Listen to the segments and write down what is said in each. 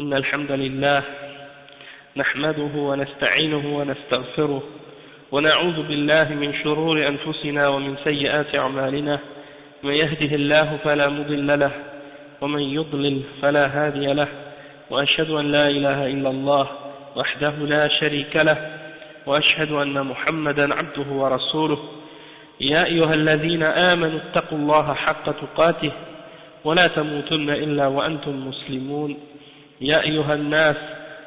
إن الحمد لله نحمده ونستعينه ونستغفره ونعوذ بالله من شرور أنفسنا ومن سيئات أعمالنا من يهده الله فلا مضل له ومن يضلل فلا هادي له وأشهد أن لا إله إلا الله وحده لا شريك له وأشهد أن محمدا عبده ورسوله يا أيها الذين آمنوا اتقوا الله حق تقاته ولا تموتن إلا وأنتم مسلمون يا أيها الناس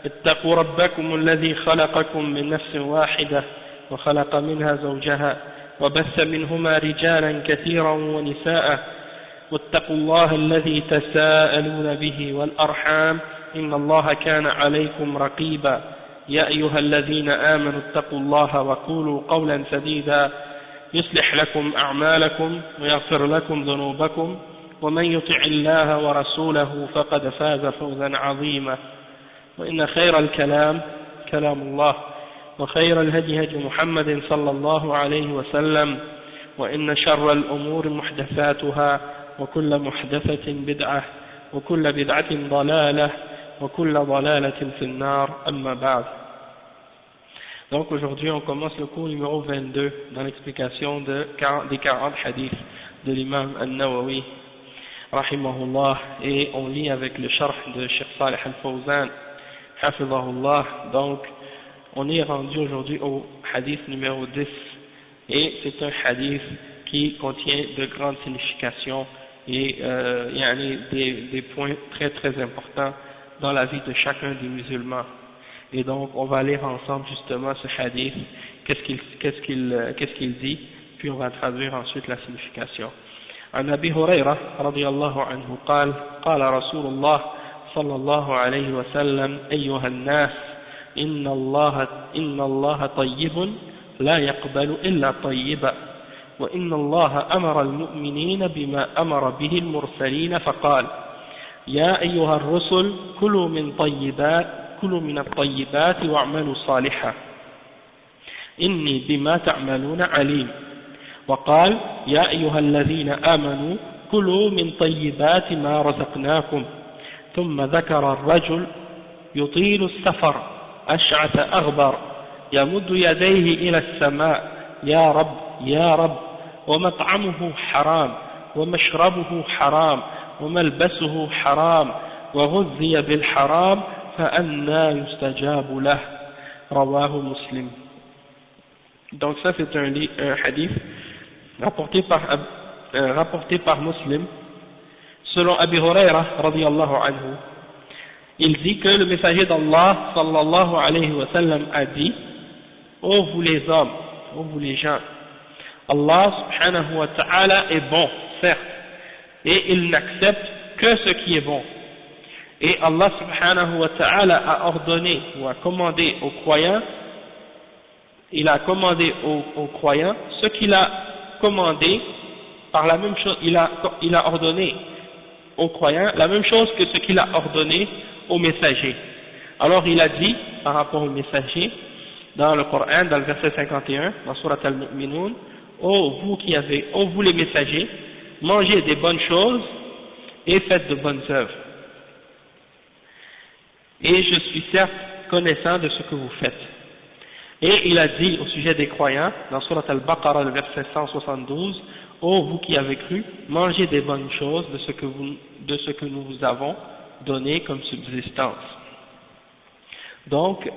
اتقوا ربكم الذي خلقكم من نفس واحدة وخلق منها زوجها وبث منهما رجالا كثيرا ونساء واتقوا الله الذي تساءلون به والأرحام إن الله كان عليكم رقيبا يا أيها الذين آمنوا اتقوا الله وقولوا قولا سديدا يصلح لكم أعمالكم ويغفر لكم ذنوبكم ومن يطع الله ورسوله فقد فاز فوزا عظيما وإن خير الكلام كلام الله وخير الهدي هدي محمد صلى الله عليه وسلم وإن شر الأمور محدثاتها وكل محدثة بدعة وكل بدعة ضلالة وكل ضلالة في النار أما بعد. Donc aujourd'hui on commence le cours numéro 22 dans l'explication des 40 hadiths de l'imam An-Nawawi rahimahullah, et on lit avec le sharh de Cheikh Salih Al-Fawzan hafizahullah. Donc on est rendu aujourd'hui au hadith numéro 10, et c'est un hadith qui contient de grandes significations et des points très très importants dans la vie de chacun des musulmans. Et donc on va lire ensemble justement ce hadith, qu'est-ce qu'il dit, puis on va traduire ensuite la signification. عن أبي هريرة رضي الله عنه قال قال رسول الله صلى الله عليه وسلم أيها الناس إن الله طيب لا يقبل إلا طيبا وإن الله أمر المؤمنين بما أمر به المرسلين فقال يا أيها الرسل كلوا من الطيبات واعملوا صالحا إني بما تعملون عليم وقال يا أيها الذين آمنوا كلوا من طيبات ما رزقناكم ثم ذكر الرجل يطيل السفر أشعث أغبر يمد يديه إلى السماء يا رب يا رب ومطعمه حرام ومشربه حرام وملبسه حرام وغذي بالحرام فأنى يستجاب له رواه مسلم. Donc ça c'est un hadith rapporté par Muslim selon Abi Huraira radiyallahu anhu. Il dit que le messager d'Allah sallallahu alayhi wa sallam a dit: ô vous les hommes, ô vous les gens, Allah subhanahu wa ta'ala est bon, certes, et il n'accepte que ce qui est bon. Et Allah subhanahu wa ta'ala a ordonné ou a commandé aux croyants, il a commandé aux croyants ce qu'il a commandé par la même chose, il a ordonné aux croyants la même chose que ce qu'il a ordonné aux messagers. Alors il a dit par rapport aux messagers dans le Coran, dans le verset 51, dans Surat Al-Mu'minun: ô vous les messagers, mangez des bonnes choses et faites de bonnes œuvres. Et je suis certes connaissant de ce que vous faites. Et il a dit au sujet des croyants, dans Surat Al-Baqarah, le verset 172, ô vous qui avez cru, mangez des bonnes choses de ce que nous vous avons donné comme subsistance. Donc,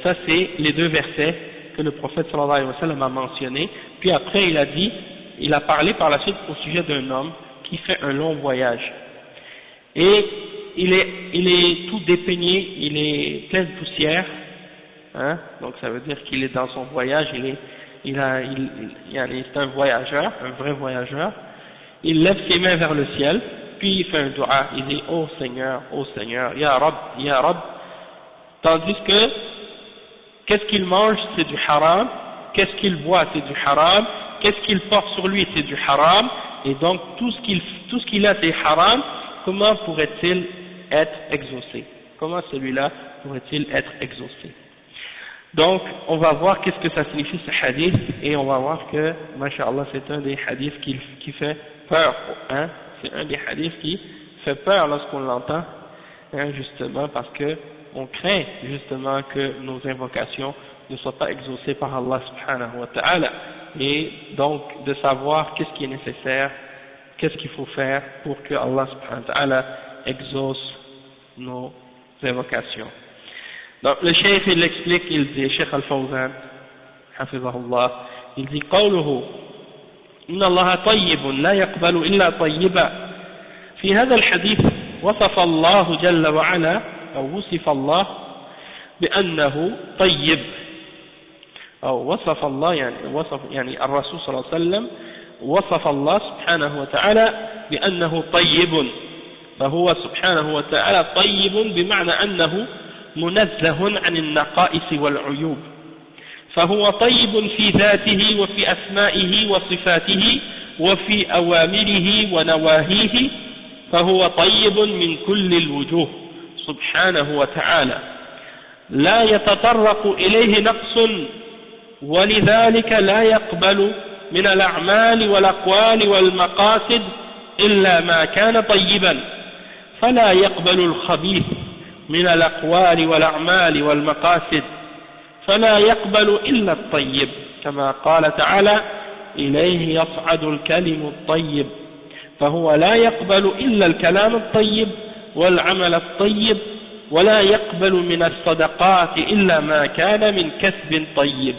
ça c'est les deux versets que le prophète sallallahu alayhi wa sallam a mentionnés. Puis après il a parlé par la suite au sujet d'un homme qui fait un long voyage. Et il est tout dépeigné, il est plein de poussière, hein, donc ça veut dire qu'il est dans son voyage, c'est un voyageur, un vrai voyageur. Il lève ses mains vers le ciel, puis il fait un dua, il dit: ô Seigneur, Ya Rab, Ya Rab, tandis que qu'est-ce qu'il mange, c'est du haram, qu'est-ce qu'il boit, c'est du haram, qu'est-ce qu'il porte sur lui, c'est du haram, et donc tout ce qu'il a, c'est haram. Comment pourrait-il être exaucé? Comment celui-là pourrait-il être exaucé? Donc, on va voir qu'est-ce que ça signifie ce hadith, et on va voir que, masha'Allah, c'est un des hadiths qui fait peur, hein? C'est un des hadiths qui fait peur lorsqu'on l'entend, hein, justement parce que on craint justement que nos invocations ne soient pas exaucées par Allah subhanahu wa ta'ala, et donc de savoir qu'est-ce qui est nécessaire, qu'est-ce qu'il faut faire pour que Allah subhanahu wa ta'ala exauce nos invocations. Donc le cheikh il explique, il dit, Cheikh Al-Fawzan hafizahullah, il dit قوله إن الله طيب لا يقبل إلا طيبا. في هذا الحديث وصف الله جل وعلا أو وصف الله بأنه طيب، أو وصف الله يعني الرسول صلى الله عليه وسلم وصف الله سبحانه وتعالى بأنه طيب، فهو سبحانه وتعالى طيب بمعنى أنه منزه عن النقائص والعيوب، فهو طيب في ذاته وفي أسمائه وصفاته وفي أوامره ونواهيه، فهو طيب من كل الوجوه سبحانه وتعالى، لا يتطرق إليه نقص، ولذلك لا يقبل من الأعمال والأقوال والمقاصد إلا ما كان طيبا، فلا يقبل الخبيث من الأقوال والأعمال والمقاصد، فلا يقبل إلا الطيب، كما قال تعالى إليه يصعد الكلم الطيب، فهو لا يقبل إلا الكلام الطيب والعمل الطيب، ولا يقبل من الصدقات إلا ما كان من كسب طيب.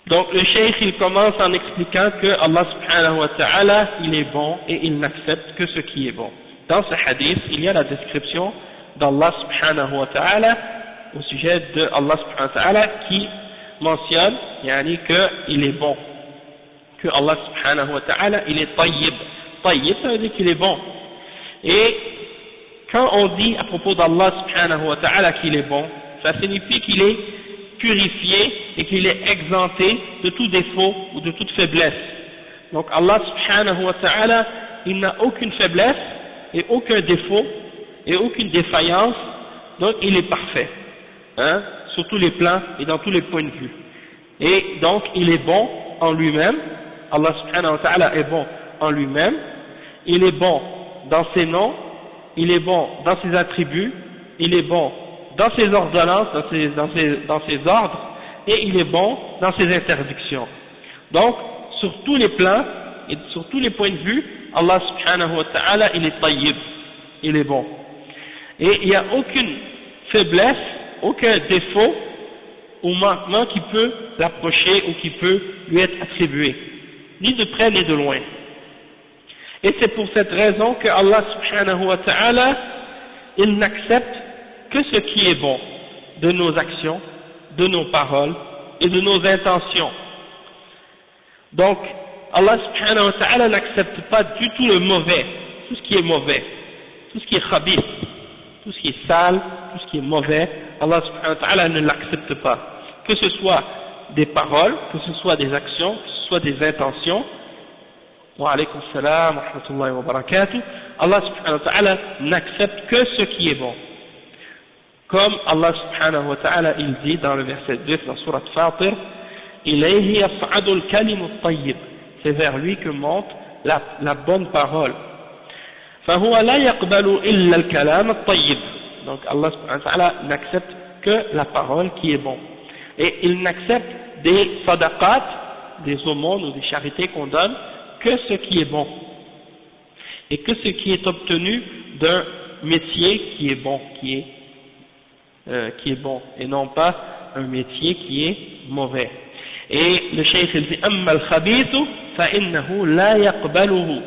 Donc le cheikh il commence en expliquant que Allah subhanahu wa ta'ala il est bon et il n'accepte que ce qui est bon. Dans ce hadith il y a la description d'Allah subhanahu wa ta'ala au sujet de Allah subhanahu wa ta'ala qui mentionne yani qu'il est bon, que Allah subhanahu wa ta'ala il est tayyib. Tayyib ça veut dire qu'il est bon, et quand on dit à propos d'Allah subhanahu wa ta'ala qu'il est bon, ça signifie qu'il est purifié et qu'il est exempté de tout défaut ou de toute faiblesse. Donc Allah subhanahu wa ta'ala il n'a aucune faiblesse et aucun défaut et aucune défaillance, donc il est parfait, hein, sur tous les plans et dans tous les points de vue, et donc il est bon en lui-même. Allah subhanahu wa ta'ala est bon en lui-même, il est bon dans ses noms, il est bon dans ses attributs, il est bon dans ses ordonnances, dans ses ordres, et il est bon dans ses interdictions. Donc, sur tous les plans et sur tous les points de vue, Allah subhanahu wa ta'ala, il est tayyib, il est bon. Et il n'y a aucune faiblesse, aucun défaut ou manquement qui peut l'approcher ou qui peut lui être attribué, ni de près ni de loin. Et c'est pour cette raison que Allah subhanahu wa ta'ala, il n'accepte que ce qui est bon de nos actions, de nos paroles et de nos intentions. Donc, Allah subhanahu wa ta'ala n'accepte pas du tout le mauvais, tout ce qui est mauvais, tout ce qui est khabith, tout ce qui est sale, tout ce qui est mauvais, Allah subhanahu wa ta'ala ne l'accepte pas. Que ce soit des paroles, que ce soit des actions, que ce soit des intentions. Wa alaykum salam wa rahmatullahi wa barakatuh. Allah subhanahu wa ta'ala n'accepte que ce qui est bon. Comme Allah subhanahu wa ta'ala il dit dans le verset 2 dans Surat Fatir, ilayhi yas'adul kalimu tayyib, c'est vers lui que monte la bonne parole. فهو لا يقبل إلا الكلام الطيب. Donc Allah subhanahu wa ta'ala n'accepte que la parole qui est bon. Et il n'accepte des sadaqat, des aumônes ou des charités qu'on donne, que ce qui est bon. Et que ce qui est obtenu d'un métier qui est bon, qui est bon, et non pas un métier qui est mauvais. Et le cheikh il dit أما الخبيث فإنه لا يقبله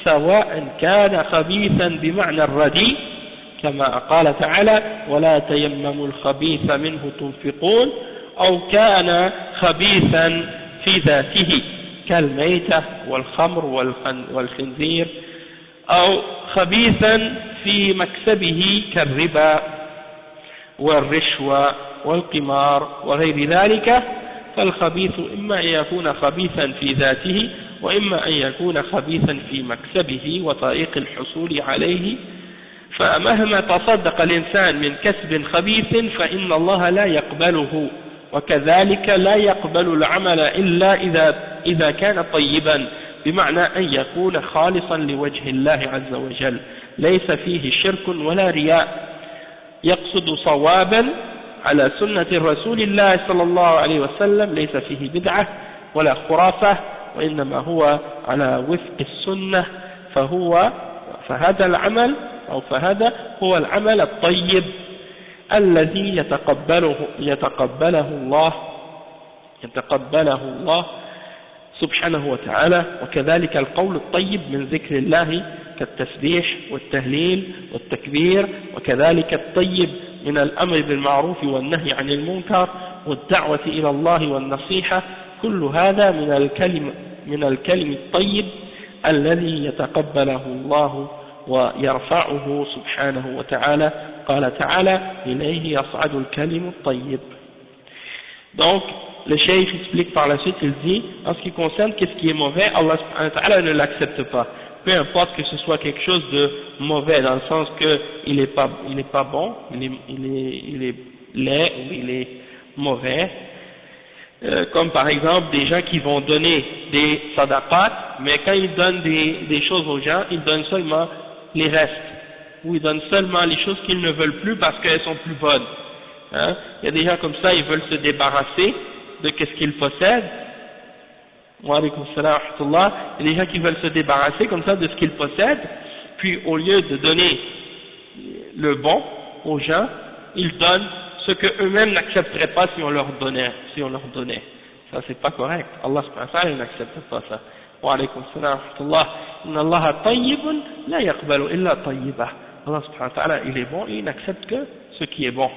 سواء كان خبيثا بمعنى الرديء كما قال تعالى ولا تيمموا الخبيث منه تنفقون أو كان خبيثا في ذاته كالميتة والخمر والخنزير أو خبيثا في مكسبه كالربا والرشوة والقمار وغير ذلك، فالخبيث إما أن يكون خبيثا في ذاته وإما أن يكون خبيثا في مكسبه وطريق الحصول عليه، فمهما تصدق الإنسان من كسب خبيث فإن الله لا يقبله، وكذلك لا يقبل العمل إلا إذا كان طيبا بمعنى أن يكون خالصا لوجه الله عز وجل ليس فيه شرك ولا رياء يقصد صوابا على سنة رسول الله صلى الله عليه وسلم ليس فيه بدعة ولا خرافة وإنما هو على وفق السنة فهذا العمل أو فهذا هو العمل الطيب الذي يتقبله الله سبحانه وتعالى. وكذلك القول الطيب من ذكر الله كالتسبيح والتهليل والتكبير، وكذلك الطيب من الأمر بالمعروف والنهي عن المنكر والدعوة إلى الله والنصيحة، كل هذا من الكلم الطيب الذي يتقبله الله ويرفعه سبحانه وتعالى. قال تعالى إليه يصعد الكلم الطيب. Donc le cheikh explique par la suite, il dit en ce qui concerne qu'est-ce qui est mauvais, Allah subhanahu wa ta'ala ne l'accepte pas, peu importe que ce soit quelque chose de mauvais dans le sens que il est pas bon, il est laid ou il est mauvais, comme par exemple des gens qui vont donner des sadaqat, mais quand ils donnent des choses aux gens, ils donnent seulement les restes, ou ils donnent seulement les choses qu'ils ne veulent plus parce qu'elles sont plus bonnes. Hein? Il y a des gens comme ça, ils veulent se débarrasser de qu'est-ce qu'ils possèdent. Wa alaykoum salam wa rahmatullah. Il y a des gens qui veulent se débarrasser comme ça de ce qu'ils possèdent, puis au lieu de donner le bon aux gens, ils donnent ce que eux-mêmes n'accepteraient pas si on leur donnait. Ça c'est pas correct. Allah subhanahu wa ta'ala n'accepte pas ça. Wa alaykoum salam wa rahmatullah. Inna Allaha tayyibun la yaqbalu illa tayyibah. Allah subhanahu wa ta'ala il est bon et il n'accepte que ce qui est bon.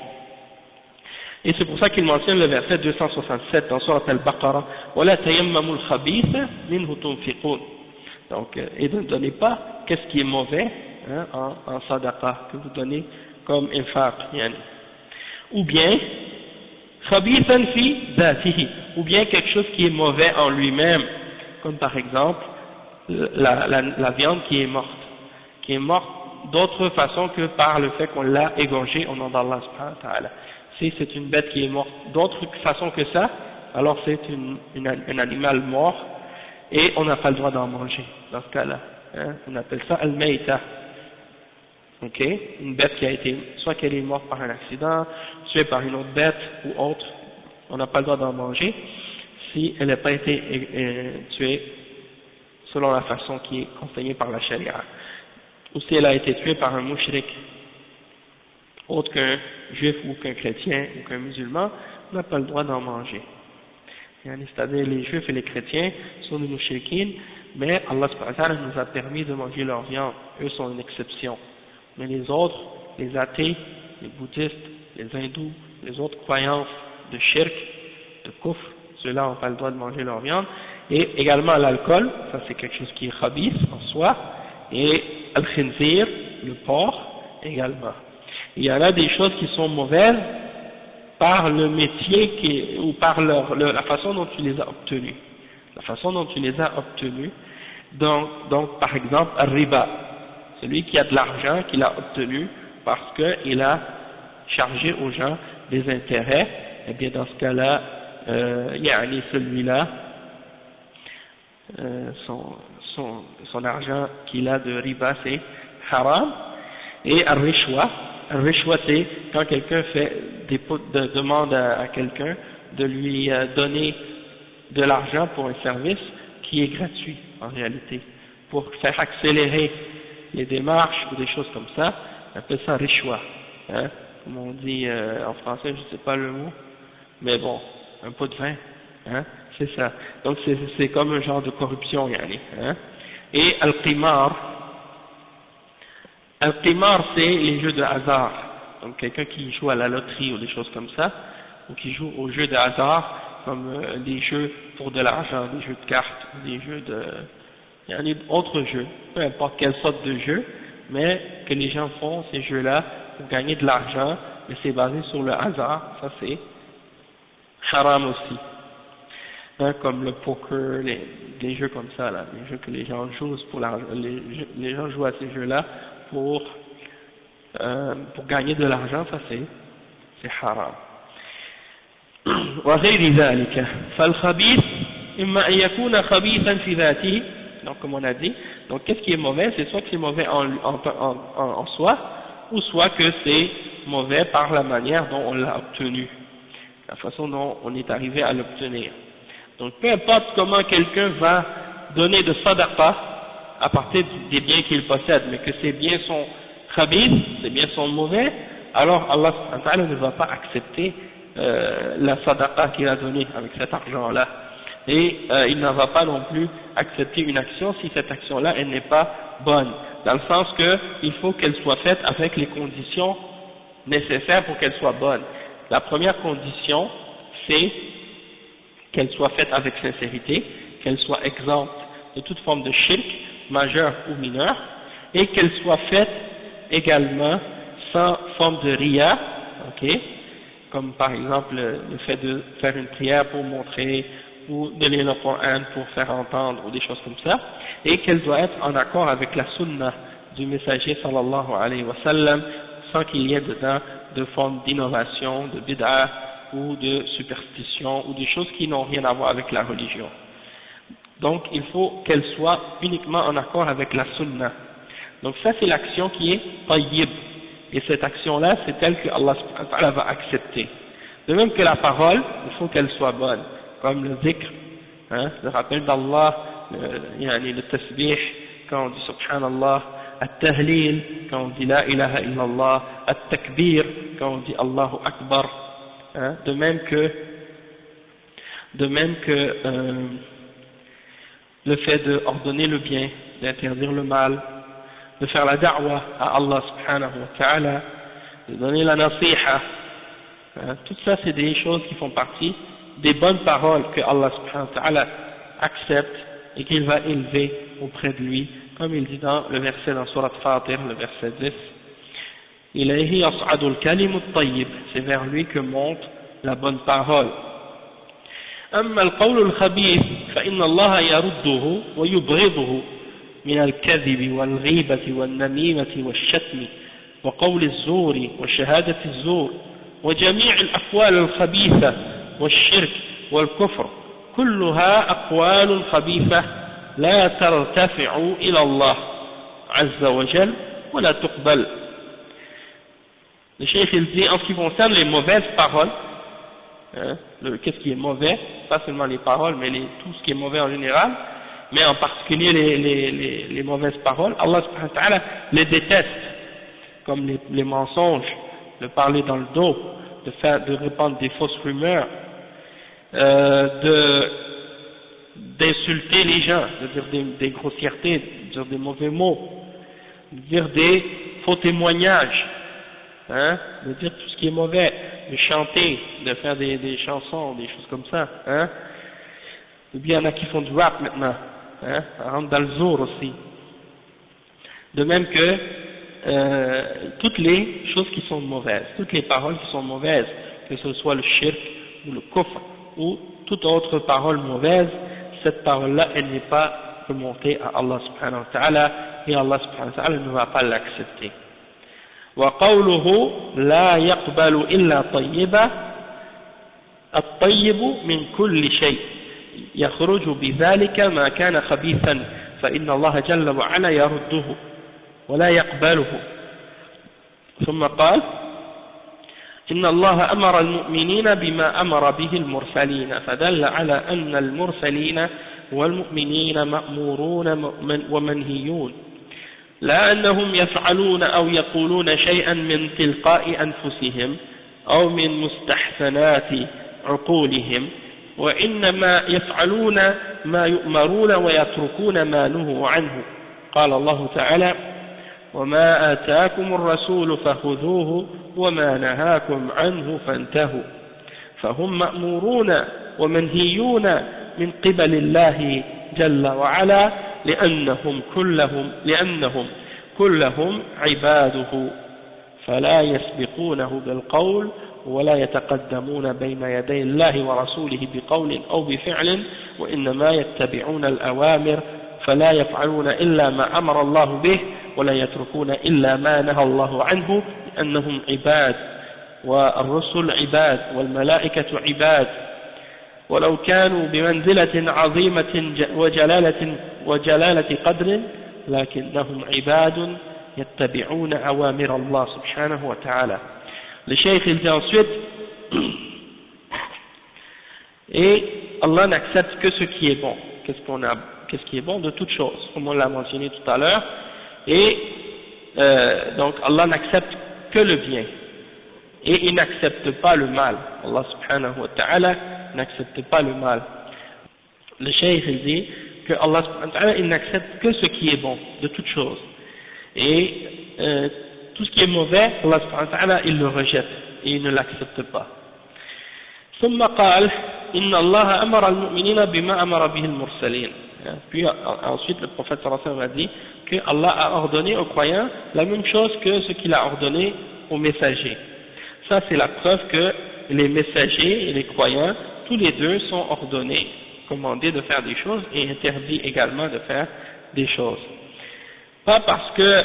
Et c'est pour ça qu'il mentionne le verset 267 dans Surat Al-Baqarah, وَلَا تَيَمَّمُوا الْخَبِيثَ مِنْهُ تُنْفِقُونَ. Donc, et ne donnez pas qu'est-ce qui est mauvais hein, en sadaqa, que vous donnez comme infaq, yani. Ou bien, خَبِيثًا فِي ذَاتِهِ, ou bien quelque chose qui est mauvais en lui-même, comme par exemple la viande qui est morte d'autre façon que par le fait qu'on l'a égorgée au nom d'Allah subhanahu wa ta'ala. Si c'est une bête qui est morte d'autre façon que ça, alors c'est un animal mort et on n'a pas le droit d'en manger dans ce cas-là. Hein? On appelle ça al-mayta. Ok, une bête qui a été, soit qu'elle est morte par un accident, tuée par une autre bête ou autre, on n'a pas le droit d'en manger si elle n'a pas été tuée selon la façon qui est enseignée par la charia, ou si elle a été tuée par un mushrik, autre qu'un juif ou qu'un chrétien ou qu'un musulman, on n'a pas le droit d'en manger. C'est-à-dire les juifs et les chrétiens sont des mushrikines, mais Allah subhanahu wa ta'ala nous a permis de manger leur viande, eux sont une exception. Mais les autres, les athées, les bouddhistes, les hindous, les autres croyances de shirk, de kufr, ceux-là n'ont pas le droit de manger leur viande. Et également l'alcool, ça c'est quelque chose qui est khabith en soi, et al-khinzir, le porc également. Il y en a des choses qui sont mauvaises par le métier ou par la façon dont tu les as obtenues. La façon dont tu les as obtenues. Donc par exemple, al-riba, celui qui a de l'argent qu'il a obtenu parce qu'il a chargé aux gens des intérêts, eh bien dans ce cas-là, celui-là, son argent qu'il a de riba c'est haram. Et al-rishwa, c'est quand quelqu'un demande à quelqu'un de lui donner de l'argent pour un service qui est gratuit en réalité, pour faire accélérer les démarches ou des choses comme ça, on appelle ça rishwa, hein, comme on dit en français, je ne sais pas le mot, mais bon, un pot de vin, hein, c'est ça. Donc c'est comme un genre de corruption, yani, hein. Et al-qimar, c'est les jeux de hasard. Donc quelqu'un qui joue à la loterie ou des choses comme ça, ou qui joue aux jeux de hasard, comme des jeux pour de l'argent, des jeux de cartes, des jeux de... Il y en a d'autres jeux, peu importe quelle sorte de jeu, mais que les gens font ces jeux-là pour gagner de l'argent, mais c'est basé sur le hasard, ça c'est haram aussi. Hein, comme le poker, les jeux comme ça, là, les jeux que les gens jouent pour les gens jouent à ces jeux-là pour gagner de l'argent, ça c'est haram. وغير ذلك فالخبيث إما أن يكون خبيثا في ذاته, donc comme on a dit, Donc qu'est-ce qui est mauvais? C'est soit que c'est mauvais en soi, ou soit que c'est mauvais par la manière dont on l'a obtenu, la façon dont on est arrivé à l'obtenir. Donc peu importe comment quelqu'un va donner de sadaqa à partir des biens qu'il possède, mais que ces biens sont khabith, ces biens sont mauvais, alors Allah subhanahu wa ta'ala ne va pas accepter la sadaqa qu'il a donnée avec cet argent-là. Et il ne va pas non plus accepter une action si cette action-là elle n'est pas bonne, dans le sens qu'il faut qu'elle soit faite avec les conditions nécessaires pour qu'elle soit bonne. La première condition, c'est qu'elle soit faite avec sincérité, qu'elle soit exempte de toute forme de shirk, majeur ou mineur, et qu'elle soit faite également sans forme de riya, ok, comme par exemple le fait de faire une prière pour montrer, ou de lire le Coran pour faire entendre, ou des choses comme ça, et qu'elle doit être en accord avec la sunna du messager sallallahu alayhi wa sallam, sans qu'il y ait dedans de forme d'innovation, de bid'ah, ou de superstition, ou des choses qui n'ont rien à voir avec la religion. Donc il faut qu'elle soit uniquement en accord avec la sunna. Donc ça c'est l'action qui est tayyib, et cette action-là c'est telle que Allah subhanahu wa ta'ala va accepter. De même que la parole, il faut qu'elle soit bonne, comme le dhikr, le rappel d'Allah, le tasbih, quand on dit subhanallah, at-tahlil, quand on dit la ilaha illallah, at-takbir, quand on dit Allahu akbar, de même que le fait d'ordonner le bien, d'interdire le mal, de faire la da'wa à Allah subhanahu wa ta'ala, de donner la nasiha, tout ça c'est des choses qui font partie des bonnes paroles que Allah subhanahu wa ta'ala accepte et qu'il va élever auprès de lui, comme il dit dans le verset dans Surat Fatir, le verset 10, ilayhi yas'adu al-kalimu at-tayyib, c'est vers lui que monte la bonne parole. أما القول الخبيث فإن الله يرده ويبغضه من الكذب والغيبة والنميمة والشتم وقول الزور وشهادة الزور وجميع الأقوال الخبيثة والشرك والكفر كلها أقوال خبيثة لا ترتفع إلى الله عز وجل ولا تقبل. Le cheikh il dit en ce qui concerne les mauvaises paroles, qu'est-ce qui est mauvais, pas seulement les paroles mais tout ce qui est mauvais en général, mais en particulier les mauvaises paroles, Allah subhanahu wa ta'ala les déteste, comme les mensonges, de parler dans le dos, de répandre des fausses rumeurs, d'insulter les gens, de dire des grossièretés, de dire des mauvais mots, de dire des faux témoignages, de dire tout ce qui est mauvais, de chanter, de faire des chansons, des choses comme ça, ou bien il y en a qui font du rap maintenant, ça rentre dans le zour aussi. De même que toutes les choses qui sont mauvaises, toutes les paroles qui sont mauvaises, que ce soit le shirk ou le kufr ou toute autre parole mauvaise, cette parole-là, elle n'est pas remontée à Allah subhanahu wa ta'ala, et Allah subhanahu wa ta'ala ne va pas l'accepter. وقوله لا يقبل إلا طيبا الطيب من كل شيء يخرج بذلك ما كان خبيثا فإن الله جل وعلا يرده ولا يقبله. ثم قال إن الله أمر المؤمنين بما أمر به المرسلين فدل على أن المرسلين والمؤمنين مأمورون ومنهيون لا أنهم يفعلون أو يقولون شيئا من تلقاء أنفسهم أو من مستحسنات عقولهم وإنما يفعلون ما يؤمرون ويتركون ما نهوا عنه. قال الله تعالى وما آتاكم الرسول فخذوه وما نهاكم عنه فانتهوا. فهم مأمورون ومنهيون من قبل الله جل وعلا لأنهم كلهم عباده فلا يسبقونه بالقول ولا يتقدمون بين يدي الله ورسوله بقول أو بفعل وإنما يتبعون الأوامر فلا يفعلون إلا ما أمر الله به ولا يتركون إلا ما نهى الله عنه لأنهم عباد والرسل عباد والملائكة عباد ولو كانوا بمنزلة عظيمة وجلالة قدر لكنهم عباد يتبعون أوامر الله سبحانه وتعالى. Le cheikh il dit ensuite et Allah n'accepte que ce qui est bon. Qu'est-ce qui est bon de toutes choses, comme on l'a mentionné tout à l'heure. Et donc Allah n'accepte que le bien et il n'accepte pas le mal. Allah subhanahu wa ta'ala n'accepte pas le mal. Le cheikh il dit que Allah subhanahu wa ta'ala il n'accepte que ce qui est bon de toutes choses et tout ce qui est mauvais Allah subhanahu wa ta'ala il le rejette et il ne l'accepte pas. ثم قال إن الله أمر المؤمنين بما أمر به المرسلين. Puis ensuite le prophète sallallahu alayhi wa sallam a dit que Allah a ordonné aux croyants la même chose que ce qu'il a ordonné aux messagers. Ça c'est la preuve que les messagers et les croyants, tous les deux sont ordonnés, commandés de faire des choses et interdits également de faire des choses. Pas parce que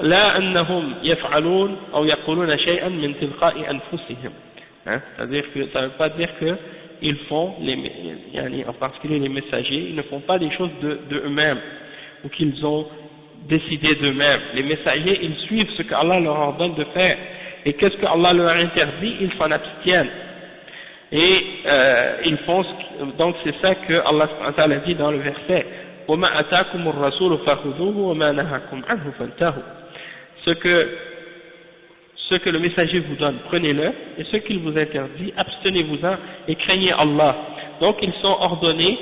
la annahum yaf'alun ou yaquluna shay'an min tilqa'i anfusihim. C'est-à-dire que ça ne veut pas dire qu'ils font, en particulier les messagers, ils ne font pas des choses de eux-mêmes ou qu'ils ont décidé d'eux-mêmes. Les messagers, ils suivent ce qu'Allah leur ordonne de faire. Et qu'est-ce qu'Allah leur interdit, ils s'en abstiennent. Et ils font, donc c'est ça que Allah subhanahu wa ta'ala dit dans le verset وَمَا أَتَاكُمُ الرَّسُولُ فَخُذُوهُ وَمَا نَهَاكُمْ عَنْهُ فَانْتَهُوا. Ce que le messager vous donne, prenez-le, et ce qu'il vous interdit, abstenez-vous-en et craignez Allah. Donc ils sont ordonnés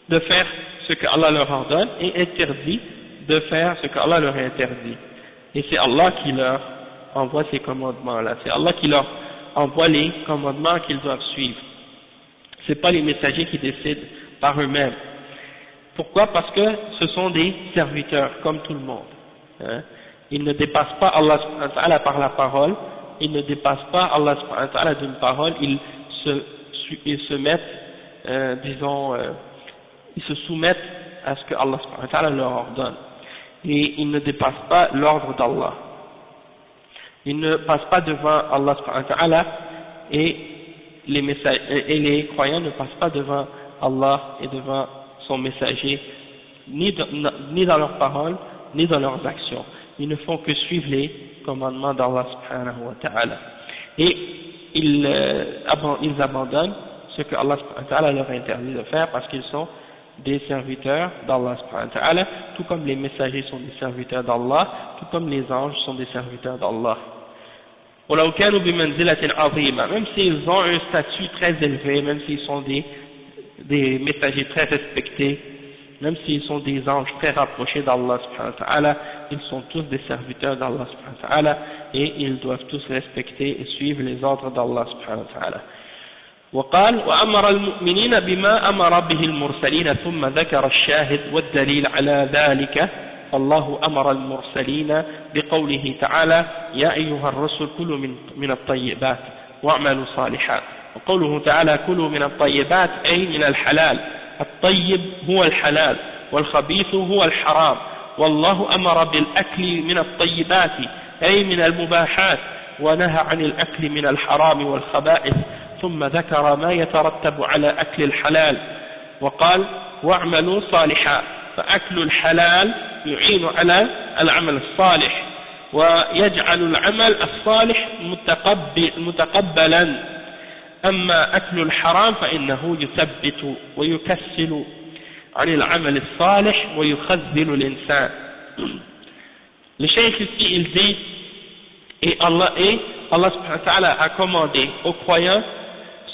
de faire ce que Allah leur ordonne et interdits de faire ce que Allah leur interdit. Et c'est Allah qui leur envoie ces commandements-là. C'est Allah qui leur envoie les commandements qu'ils doivent suivre. C'est pas les messagers qui décident par eux-mêmes. Pourquoi? Parce que ce sont des serviteurs, comme tout le monde. Ils ne dépassent pas Allah subhanahu wa ta'ala par la parole, ils ne dépassent pas Allah subhanahu wa ta'ala d'une parole, ils se mettent, ils se soumettent à ce que Allah subhanahu wa ta'ala leur ordonne. Et ils ne dépassent pas l'ordre d'Allah. Ils ne passent pas devant Allah subhanahu wa ta'ala et les croyants ne passent pas devant Allah et devant son messager, ni dans leurs paroles, ni dans leurs actions. Ils ne font que suivre les commandements d'Allah subhanahu wa ta'ala. Et ils abandonnent ce que Allah subhanahu wa ta'ala leur interdit de faire parce qu'ils sont des serviteurs d'Allah subhanahu wa ta'ala, tout comme les messagers sont des serviteurs d'Allah, tout comme les anges sont des serviteurs d'Allah. وَلَوْ كَانُوا بِمَنْزِلَةٍ عَظِيمَةٍ. Même s'ils ont un statut très élevé, même s'ils sont des messagers très respectés, même s'ils sont des anges très rapprochés d'Allah subhanahu wa ta'ala, ils sont tous des serviteurs d'Allah subhanahu wa ta'ala et ils doivent tous respecter et suivre les ordres d'Allah subhanahu wa ta'ala. وقال وأمر المؤمنين بما أمر به المرسلين ثم ذكر الشاهد والدليل على ذلك. الله أمر المرسلين بقوله تعالى يا أيها الرسل كلوا من الطيبات واعملوا صالحات. وقوله تعالى كلوا من الطيبات أي من الحلال. الطيب هو الحلال والخبيث هو الحرام. والله أمر بالأكل من الطيبات أي من المباحات ونهى عن الأكل من الحرام والخبائث ثم ذكر ما يترتب على أكل الحلال وقال واعملوا صالحا. فأكل الحلال يعين على العمل الصالح ويجعل العمل الصالح متقبلا. أما أكل الحرام فإنه يثبت ويكسل عن العمل الصالح ويخذل الإنسان. Le cheikh ici il dit et Allah subhanahu wa ta'ala a commandé aux croyants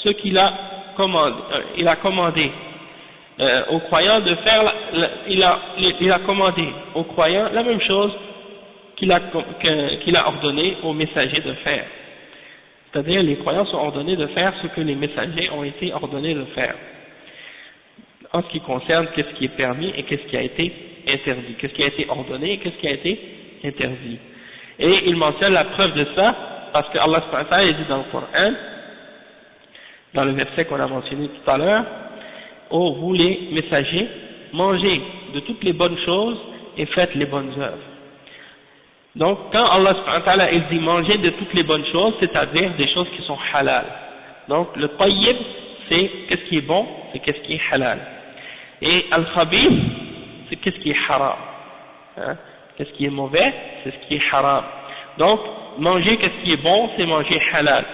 ce qu'il a commandé, il a commandé aux croyants de faire, il a commandé aux croyants la même chose qu'il a ordonné aux messagers de faire. C'est-à-dire les croyants sont ordonnés de faire ce que les messagers ont été ordonnés de faire. En ce qui concerne qu'est-ce qui est permis et qu'est-ce qui a été interdit, qu'est-ce qui a été ordonné et qu'est-ce qui a été interdit. Et il mentionne la preuve de ça parce que Allah subhanahu wa ta'ala dit dans le Coran, dans le verset qu'on a mentionné tout à l'heure, ô vous les messagers, mangez de toutes les bonnes choses et faites les bonnes œuvres. Donc quand Allah subhanahu wa ta'ala il dit mangez de toutes les bonnes choses, c'est-à-dire des choses qui sont halal. Donc le tayyib c'est qu'est-ce qui est bon, c'est qu'est-ce qui est halal. Et al-khabith c'est qu'est-ce qui est haram. Hein? Qu'est-ce qui est mauvais? C'est ce qui est haram. Donc, manger qu'est-ce qui est bon, c'est manger halal.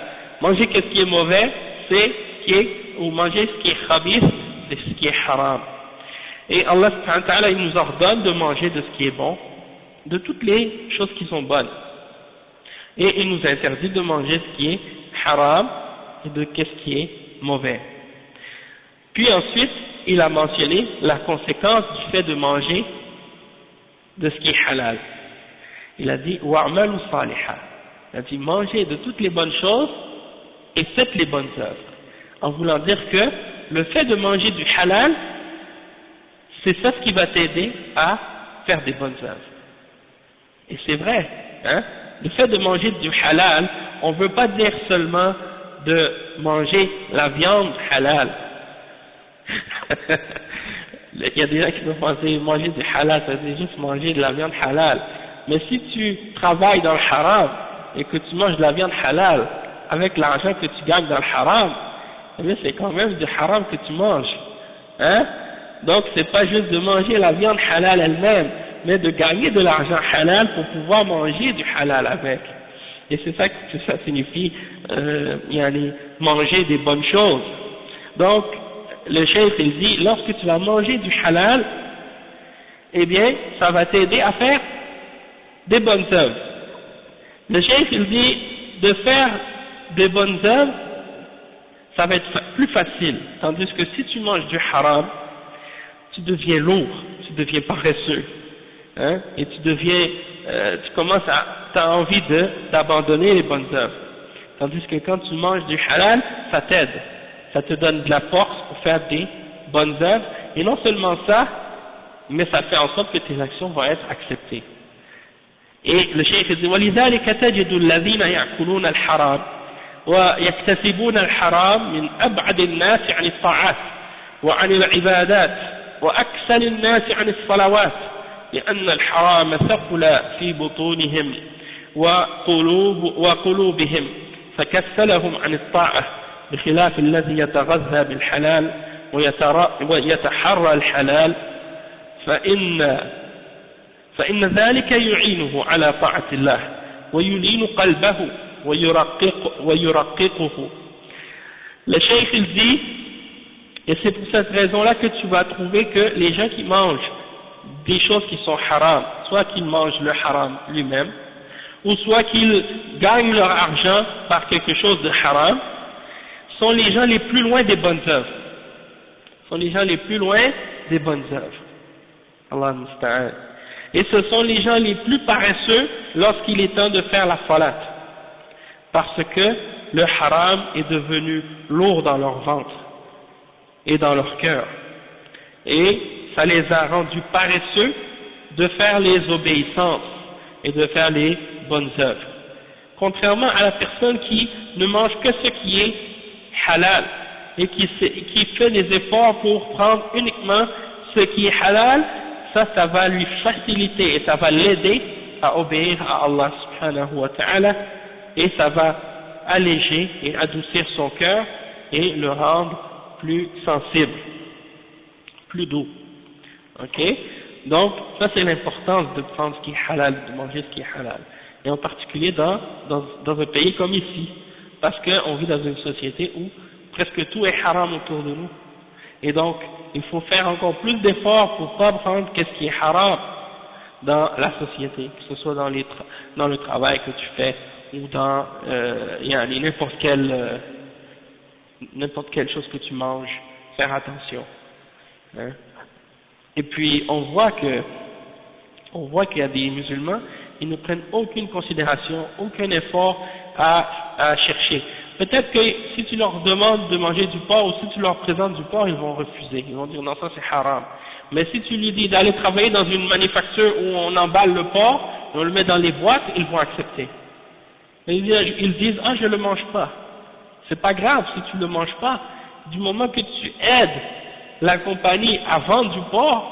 Manger qu'est-ce qui est mauvais, c'est ce qui est, ou manger ce qui est khabith, c'est ce qui est haram. Et Allah subhanahu wa ta'ala, il nous ordonne de manger de ce qui est bon, de toutes les choses qui sont bonnes. Et il nous interdit de manger ce qui est haram et de qu'est-ce qui est mauvais. Puis ensuite, il a mentionné la conséquence du fait de manger de ce qui est halal. Il a dit wa'malu salihah. Il a dit mangez de toutes les bonnes choses et faites les bonnes œuvres. En voulant dire que le fait de manger du halal, c'est ça ce qui va t'aider à faire des bonnes œuvres. Et c'est vrai, hein? Le fait de manger du halal, on ne veut pas dire seulement de manger la viande halal. Il y a des gens qui vont penser manger du halal, ça veut dire juste manger de la viande halal. Mais si tu travailles dans le haram et que tu manges de la viande halal avec l'argent que tu gagnes dans le haram, eh bien c'est quand même du haram que tu manges. Hein? Donc c'est pas juste de manger la viande halal elle-même, mais de gagner de l'argent halal pour pouvoir manger du halal avec. Et c'est ça que ça signifie manger des bonnes choses. Donc le cheikh il dit, lorsque tu vas manger du halal, eh bien ça va t'aider à faire des bonnes œuvres. Le cheikh il dit de faire des bonnes œuvres, ça va être plus facile, tandis que si tu manges du haram, tu deviens lourd, tu deviens paresseux, hein, et tu commences t'as envie d'abandonner les bonnes œuvres. Tandis que quand tu manges du halal, ça t'aide, ça te donne de la force pour faire des bonnes œuvres, et non seulement ça, mais ça fait en sorte que tes actions vont être acceptées. Et le cheikh dit وَلِذَلِكَ تَجِدُ الَّذِينَ يَأْكُلُونَ الْحَرَامَ ويكتسبون الحرام من أبعد الناس عن الطاعات وعن العبادات وأكسل الناس عن الصلوات لأن الحرام ثقل في بطونهم وقلوبهم فكسلهم عن الطاعة بخلاف الذي يتغذى بالحلال ويتحرى الحلال فإن ذلك يعينه على طاعة الله ويلين قلبه ويرققه. Le cheikh il dit, et c'est pour cette raison-là que tu vas trouver que les gens qui mangent des choses qui sont haram, soit qu'ils mangent le haram lui-même, ou soit qu'ils gagnent leur argent par quelque chose de haram, sont les gens les plus loin des bonnes œuvres. Sont les gens les plus loin des bonnes œuvres. Allah musta'an. Et ce sont les gens les plus paresseux lorsqu'il est temps de faire la salat. Parce que le haram est devenu lourd dans leur ventre et dans leur cœur. Et ça les a rendus paresseux de faire les obéissances et de faire les bonnes œuvres. Contrairement à la personne qui ne mange que ce qui est halal et qui fait des efforts pour prendre uniquement ce qui est halal, ça va lui faciliter et ça va l'aider à obéir à Allah subhanahu wa ta'ala, et ça va alléger et adoucir son cœur et le rendre plus sensible, plus doux. Ok? Donc, ça c'est l'importance de prendre ce qui est halal, de manger ce qui est halal. Et en particulier dans un pays comme ici, parce qu'on vit dans une société où presque tout est haram autour de nous. Et donc, il faut faire encore plus d'efforts pour ne pas prendre ce qui est haram dans la société, que ce soit dans le travail que tu fais, ou dans n'importe quelle chose que tu manges, faire attention. Hein. Et puis on voit qu'il y a des musulmans, ils ne prennent aucune considération, aucun effort à chercher. Peut-être que si tu leur demandes de manger du porc ou si tu leur présentes du porc, ils vont refuser, ils vont dire non, ça c'est haram. Mais si tu lui dis d'aller travailler dans une manufacture où on emballe le porc, et on le met dans les boîtes, ils vont accepter. Ils disent ah je le mange pas. C'est pas grave si tu le manges pas, du moment que tu aides la compagnie à vendre du porc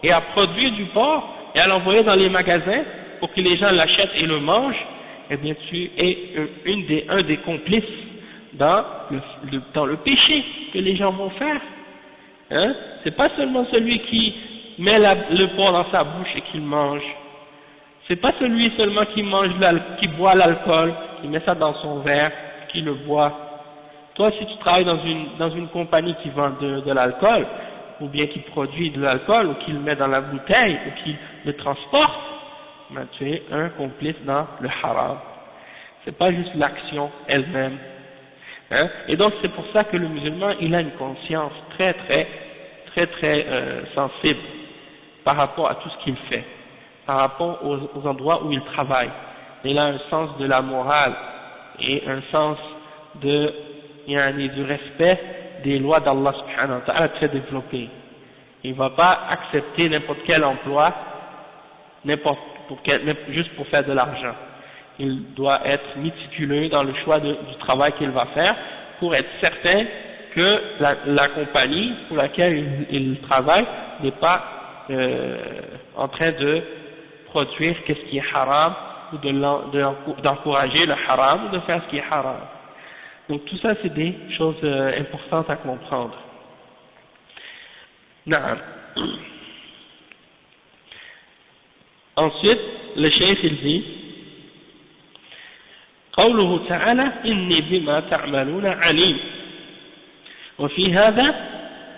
et à produire du porc et à l'envoyer dans les magasins pour que les gens l'achètent et le mangent, eh bien tu es un des complices dans le péché que les gens vont faire. Hein? C'est pas seulement celui qui met le porc dans sa bouche et qu'il mange, c'est pas celui seulement qui boit l'alcool, qui met ça dans son verre, qui le boit. Toi, si tu travailles dans une compagnie qui vend de l'alcool, ou bien qui produit de l'alcool, ou qui le met dans la bouteille, ou qui le transporte, ben, tu es un complice dans le haram. C'est pas juste l'action elle-même. Hein? Et donc c'est pour ça que le musulman, il a une conscience très sensible par rapport à tout ce qu'il fait, par rapport aux endroits où il travaille. Il a un sens de la morale et un sens du respect des lois d'Allah subhanahu wa ta'ala très développé. Il ne va pas accepter n'importe quel emploi juste pour faire de l'argent. Il doit être méticuleux dans le choix du travail qu'il va faire pour être certain que la compagnie pour laquelle il travaille n'est pas en train de produire ce qui est haram ou d'encourager le haram ou de faire ce qui est haram. Donc tout ça c'est des choses importantes à comprendre. Naam. Ensuite, le cheikh il dit قوله تعالى إني بما تعملون عليم وفي هذا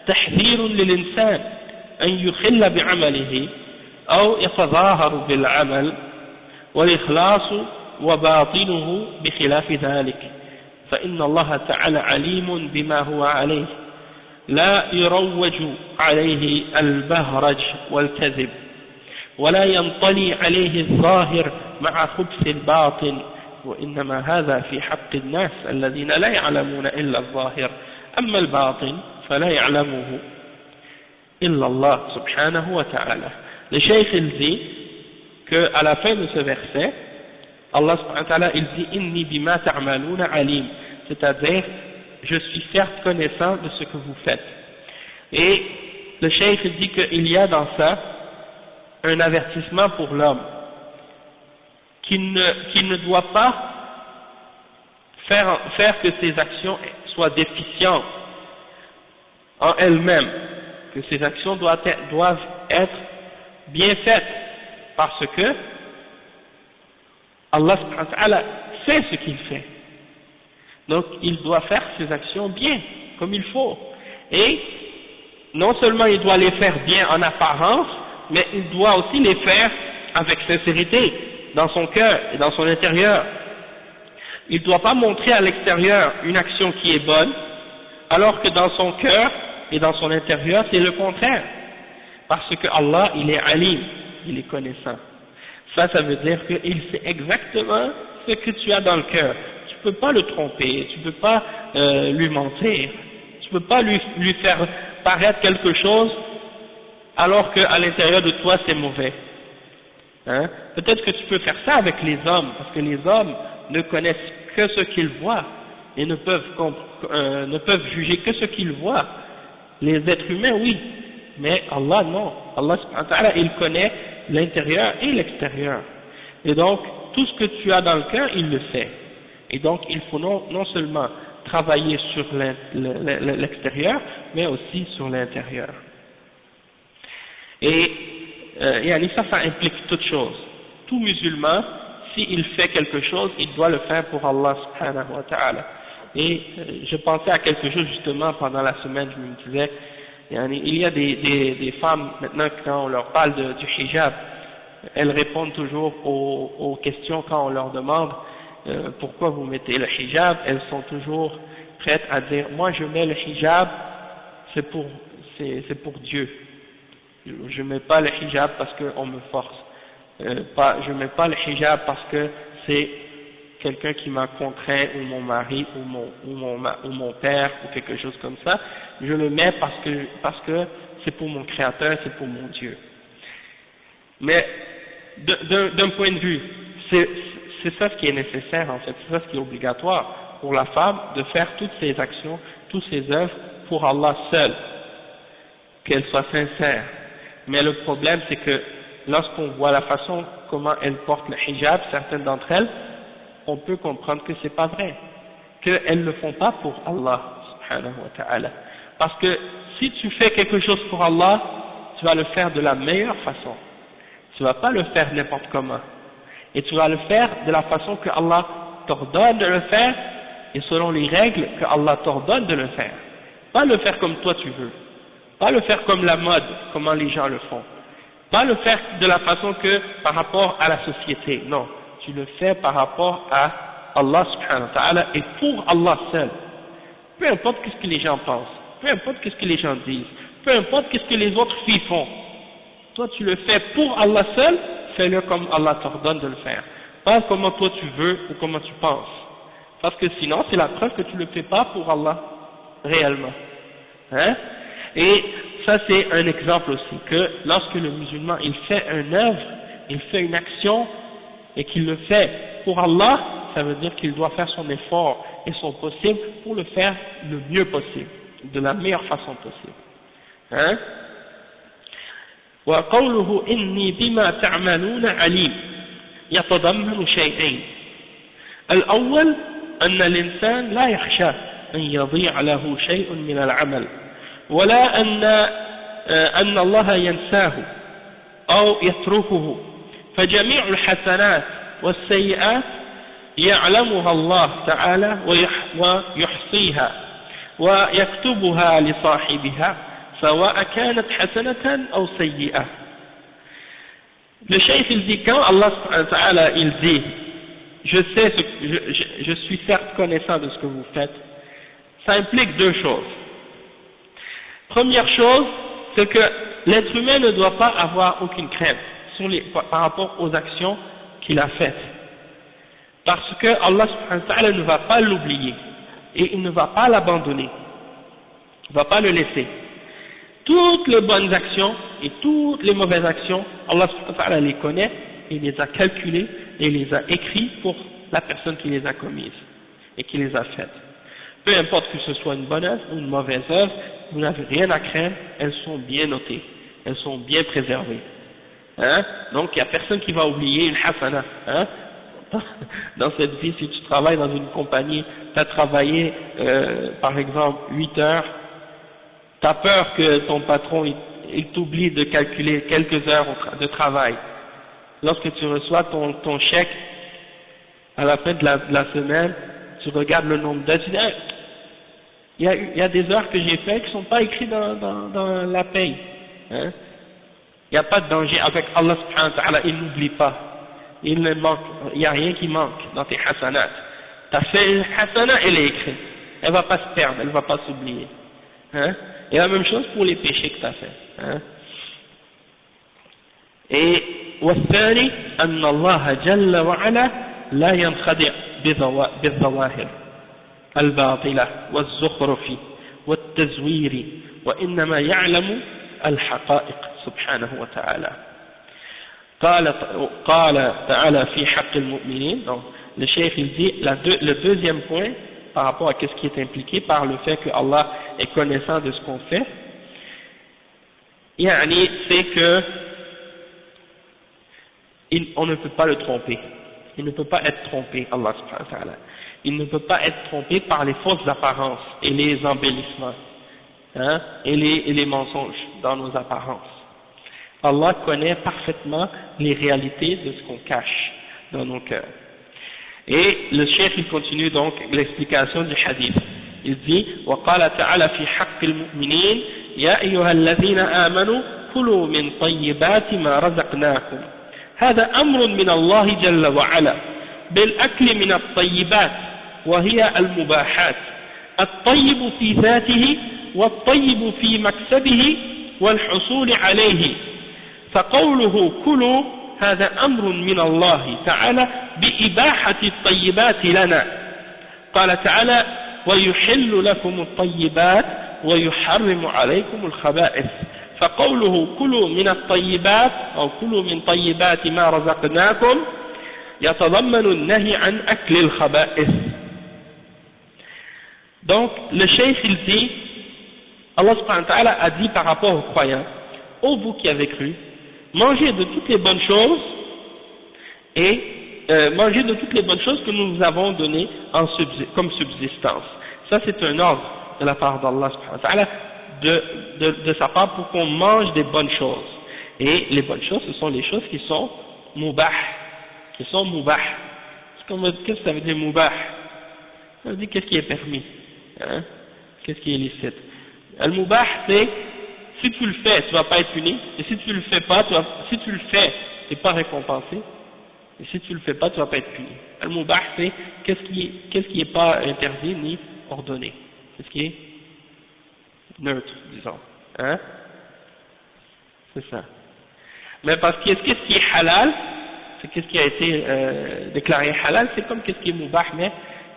تحذير للإنسان أن يخل بعمله أو يتظاهر بالعمل والإخلاص وباطنه بخلاف ذلك فإن الله تعالى عليم بما هو عليه لا يروج عليه البهرج والكذب ولا ينطلي عليه الظاهر مع خبث الباطن وإنما هذا في حق الناس الذين لا يعلمون إلا الظاهر أما الباطن فلا يعلمه إلا الله سبحانه وتعالى. Le cheikh il dit qu'à la fin de ce verset, Allah subhanahu wa ta'ala il dit inni bima ta'maluna alim, c'est-à-dire je suis certes connaissant de ce que vous faites. Et le cheikh il dit qu'il y a dans ça un avertissement pour l'homme qui ne doit pas faire que ses actions soient déficientes en elles-mêmes, que ses actions doivent être bien faites, parce que Allah subhanahu wa ta'ala sait ce qu'il fait. Donc il doit faire ses actions bien, comme il faut. Et non seulement il doit les faire bien en apparence, mais il doit aussi les faire avec sincérité, dans son cœur et dans son intérieur. Il ne doit pas montrer à l'extérieur une action qui est bonne, alors que dans son cœur et dans son intérieur, c'est le contraire. Parce que Allah, il est alim, il est connaissant. Ça veut dire qu'il sait exactement ce que tu as dans le cœur. Tu ne peux pas le tromper, tu ne peux pas lui mentir, tu ne peux pas lui faire paraître quelque chose alors qu'à l'intérieur de toi c'est mauvais. Hein? Peut-être que tu peux faire ça avec les hommes, parce que les hommes ne connaissent que ce qu'ils voient et ne peuvent juger que ce qu'ils voient. Les êtres humains, oui, mais Allah non. Allah subhanahu wa ta'ala, il connaît l'intérieur et l'extérieur. Et donc, tout ce que tu as dans le cœur, il le sait. Et donc, il faut non seulement travailler sur l'extérieur, mais aussi sur l'intérieur. Et ça implique toute chose. Tout musulman, s'il fait quelque chose, il doit le faire pour Allah subhanahu wa ta'ala. Et je pensais à quelque chose justement pendant la semaine, je me disais, il y a des femmes maintenant quand on leur parle du hijab, elles répondent toujours aux questions quand on leur demande pourquoi vous mettez le hijab, elles sont toujours prêtes à dire moi je mets le hijab, c'est pour Dieu. Je mets pas le hijab parce qu'on me force. Je mets pas le hijab parce que c'est quelqu'un qui m'a contraint, ou mon mari, ou mon père, ou quelque chose comme ça. Je le mets parce que c'est pour mon créateur, c'est pour mon Dieu. Mais d'un point de vue, c'est ça ce qui est nécessaire en fait, c'est ça ce qui est obligatoire pour la femme, de faire toutes ses actions, toutes ses œuvres pour Allah seul, qu'elle soit sincère. Mais le problème c'est que lorsqu'on voit la façon comment elles portent le hijab, certaines d'entre elles, on peut comprendre que c'est pas vrai, qu'elles ne le font pas pour Allah subhanahu wa ta'ala. Parce que si tu fais quelque chose pour Allah, tu tu vas le faire de la meilleure façon. Tu vas pas le faire n'importe comment. Et tu vas le faire de la façon que Allah t'ordonne de le faire et selon les règles que Allah t'ordonne de le faire. Pas le faire comme toi tu veux. Pas le faire comme la mode, comment les gens le font. Pas le faire de la façon que par rapport à la société. Non. Tu le fais par rapport à Allah subhanahu wa ta'ala et pour Allah seul. Peu importe ce que les gens pensent. Peu importe ce que les gens disent. Peu importe ce que les autres filles font. Toi tu le fais pour Allah seul, fais-le comme Allah t'ordonne de le faire. Pas comment toi tu veux ou comment tu penses. Parce que sinon c'est la preuve que tu ne le fais pas pour Allah, réellement. Hein? Et ça c'est un exemple aussi, que lorsque le musulman il fait une œuvre, il fait une action, et qu'il le fait pour Allah, ça veut dire qu'il doit faire son effort et son possible pour le faire le mieux possible, de la meilleure façon possible. Hein? وقوله إني بما تعملون عليم يتضمن شيئين. الأول أن الإنسان لا يخشى أن يضيع له شيء من العمل ولا أن الله ينساه أو يتركه، فجميع الحسنات والسيئات يعلمها الله تعالى ويحصيها ويكتبها لصاحبها سواء كانت حسنة أو سيئة. Le cheikh il dit, quand Allah ta'ala il dit je suis certes connaissant de ce que vous faites, ça implique deux choses. Première chose, c'est que l'être humain ne doit pas avoir aucune crainte par rapport aux actions qu'il a faites, parce que Allah subhanahu wa ta'ala ne va pas l'oublier et il ne va pas l'abandonner, il ne va pas le laisser. Toutes les bonnes actions et toutes les mauvaises actions, Allah subhanahu wa ta'ala les connaît, il les a calculées et les a écrites pour la personne qui les a commises et qui les a faites. Peu importe que ce soit une bonne œuvre ou une mauvaise œuvre, vous n'avez rien à craindre, elles sont bien notées, elles sont bien préservées. Hein? Donc il n'y a personne qui va oublier une hasana. Hein? Dans cette vie, si tu travailles dans une compagnie, tu as travaillé par exemple 8 heures, tu as peur que ton patron il t'oublie de calculer quelques heures de travail. Lorsque tu reçois ton chèque à la fin de la semaine, tu regardes le nombre d'heures, tu dis il y a des heures que j'ai faites qui ne sont pas écrites dans la paye. Hein? Il n'y a pas de danger avec Allah subhanahu wa ta'ala, il n'oublie pas. Il ne manque, il n'y a rien qui manque dans tes hasanats. Tu as fait une hasana, elle est écrite. Elle ne va pas se perdre, elle ne va pas s'oublier. Hein? Et la même chose pour les péchés que tu as fait. Hein? Et والثاني أن الله جل وعلا لا ينخدع بالظواهر الباطلة والزخرف والتزوير وإنما يعلم الحقائق سبحانه وتعالى. قال تعالى في حق المؤمنين. Donc, le cheikh il dit le deuxième point par rapport à ce qui est impliqué par le fait que Allah est connaissant de ce qu'on fait, c'est que on ne peut pas le tromper. Il ne peut pas être trompé, Allah subhanahu wa ta'ala. Il ne peut pas être trompé par les fausses apparences et les embellissements, hein, et les mensonges dans nos apparences. Allah connaît parfaitement les réalités de ce qu'on cache dans nos cœurs. Et le cheikh il continue donc l'explication du hadith. Il dit وقال تعالى في حق المؤمنين يا أيها الذين آمنوا كلوا من طيبات ما رزقناكم. هذا أمر من الله جل وعلا بالأكل من الطيبات وهي المباحات، الطيب في ذاته والطيب في مكسبه والحصول عليه، فقوله كلوا هذا أمر من الله تعالى بإباحة الطيبات لنا. قال تعالى ويحل لكم الطيبات ويحرم عليكم الخبائث، فقوله كلوا من الطيبات أو كلوا من طيبات ما رزقناكم يتضمن النهي عن أكل الخبائث. Donc le cheikh il dit, Allah subhanahu wa ta'ala a dit par rapport aux croyants, ô vous qui avez cru, mangez de toutes les bonnes choses et mangez de toutes les bonnes choses que nous vous avons données comme subsistance. Ça c'est un ordre de la part d'Allah subhanahu wa ta'ala de sa part pour qu'on mange des bonnes choses. Et les bonnes choses, ce sont les choses qui sont mubah, Qu'est-ce que ça veut dire mubah? Ça veut dire qu'est-ce qui est permis, hein? Qu'est-ce qui est licite. Al-mubah, c'est, si tu le fais, tu vas pas être puni, et si tu le fais pas, si tu le fais, tu n'es pas récompensé, et si tu le fais pas, tu vas pas être puni. Al-mubah, c'est qu'est-ce qui est pas interdit ni ordonné, qu'est-ce qui est neutre, disons, hein? C'est ça. Mais parce que qu'est-ce qui est halal, c'est qu'est-ce qui a été déclaré halal, c'est comme qu'est-ce qui est mubah, mais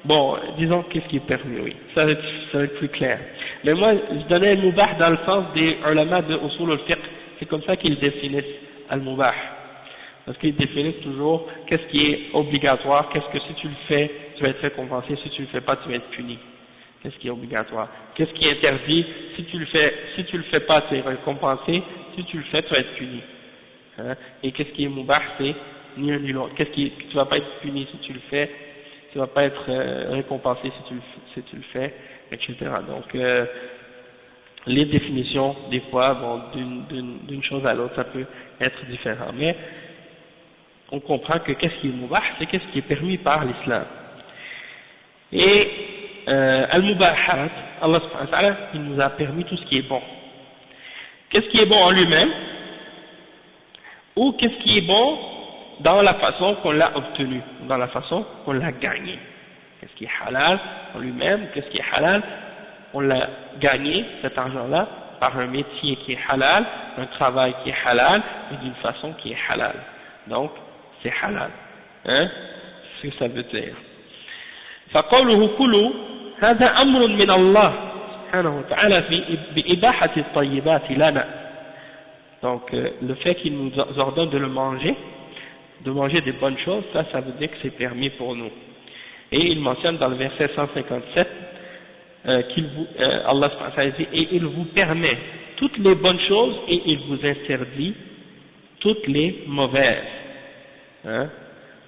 bon, disons qu'est-ce qui est permis, oui, ça va être plus clair. Mais moi, je donnais le mubah dans le sens des ulama de usul al-fiqh, c'est comme ça qu'ils définissent al-mubah. Parce qu'ils définissent toujours qu'est-ce qui est obligatoire, qu'est-ce que si tu le fais, tu vas être récompensé, si tu le fais pas, tu vas être puni. Qu'est-ce qui est obligatoire? Qu'est-ce qui est interdit? Si tu le fais pas, tu es récompensé, si tu le fais, tu vas être puni. Hein? Et qu'est-ce qui est mubah, c'est ni un ni l'autre. Tu vas pas être puni si tu le fais, tu vas pas être récompensé si tu le fais, etc. Donc les définitions, des fois, bon, d'une chose à l'autre, ça peut être différent. Mais on comprend que qu'est-ce qui est mubah, c'est qu'est-ce qui est permis par l'islam. Et al-mubahat, Allah subhanahu wa ta'ala, il nous a permis tout ce qui est bon. Qu'est-ce qui est bon en lui-même, ou qu'est-ce qui est bon dans la façon qu'on l'a obtenu, dans la façon qu'on l'a gagné. Qu'est-ce qui est halal en lui-même, qu'est-ce qui est halal, on l'a gagné, cet argent-là, par un métier qui est halal, un travail qui est halal, et d'une façon qui est halal. Donc, c'est halal. Hein? C'est ce que ça veut dire. فقوله كلوا هذا أمر من الله سبحانه وتعالى بإباحة الطيبات لنا. Donc le fait qu'il nous ordonne de le manger, de manger des bonnes choses, ça veut dire que c'est permis pour nous. Et il mentionne dans le verset 157 Allah dit, et il vous permet toutes les bonnes choses et il vous interdit toutes les mauvaises. Hein?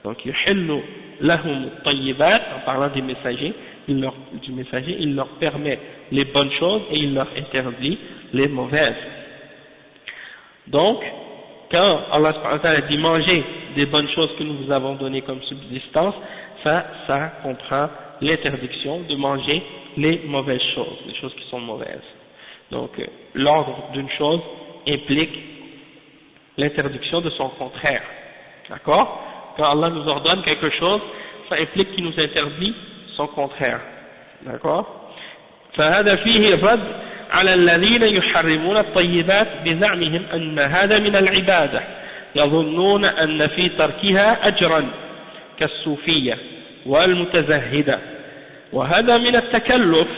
Donc yuhillu lahum at-tayyibat, en parlant des messagers, il leur permet les bonnes choses et il leur interdit les mauvaises. Donc, quand Allah subhanahu wa ta'ala dit manger des bonnes choses que nous vous avons données comme subsistance, ça comprend l'interdiction de manger les mauvaises choses, les choses qui sont mauvaises. Donc, l'ordre d'une chose implique l'interdiction de son contraire. D'accord? Quand Allah nous ordonne quelque chose, ça implique qu'il nous interdit son contraire. D'accord? فهذا فيه الرد على الذين يحرمون الطيبات بزعمهم أن هذا من العبادة يظنون أن في تركها أجرا كالصوفية والمتزهدة وهذا من التكلف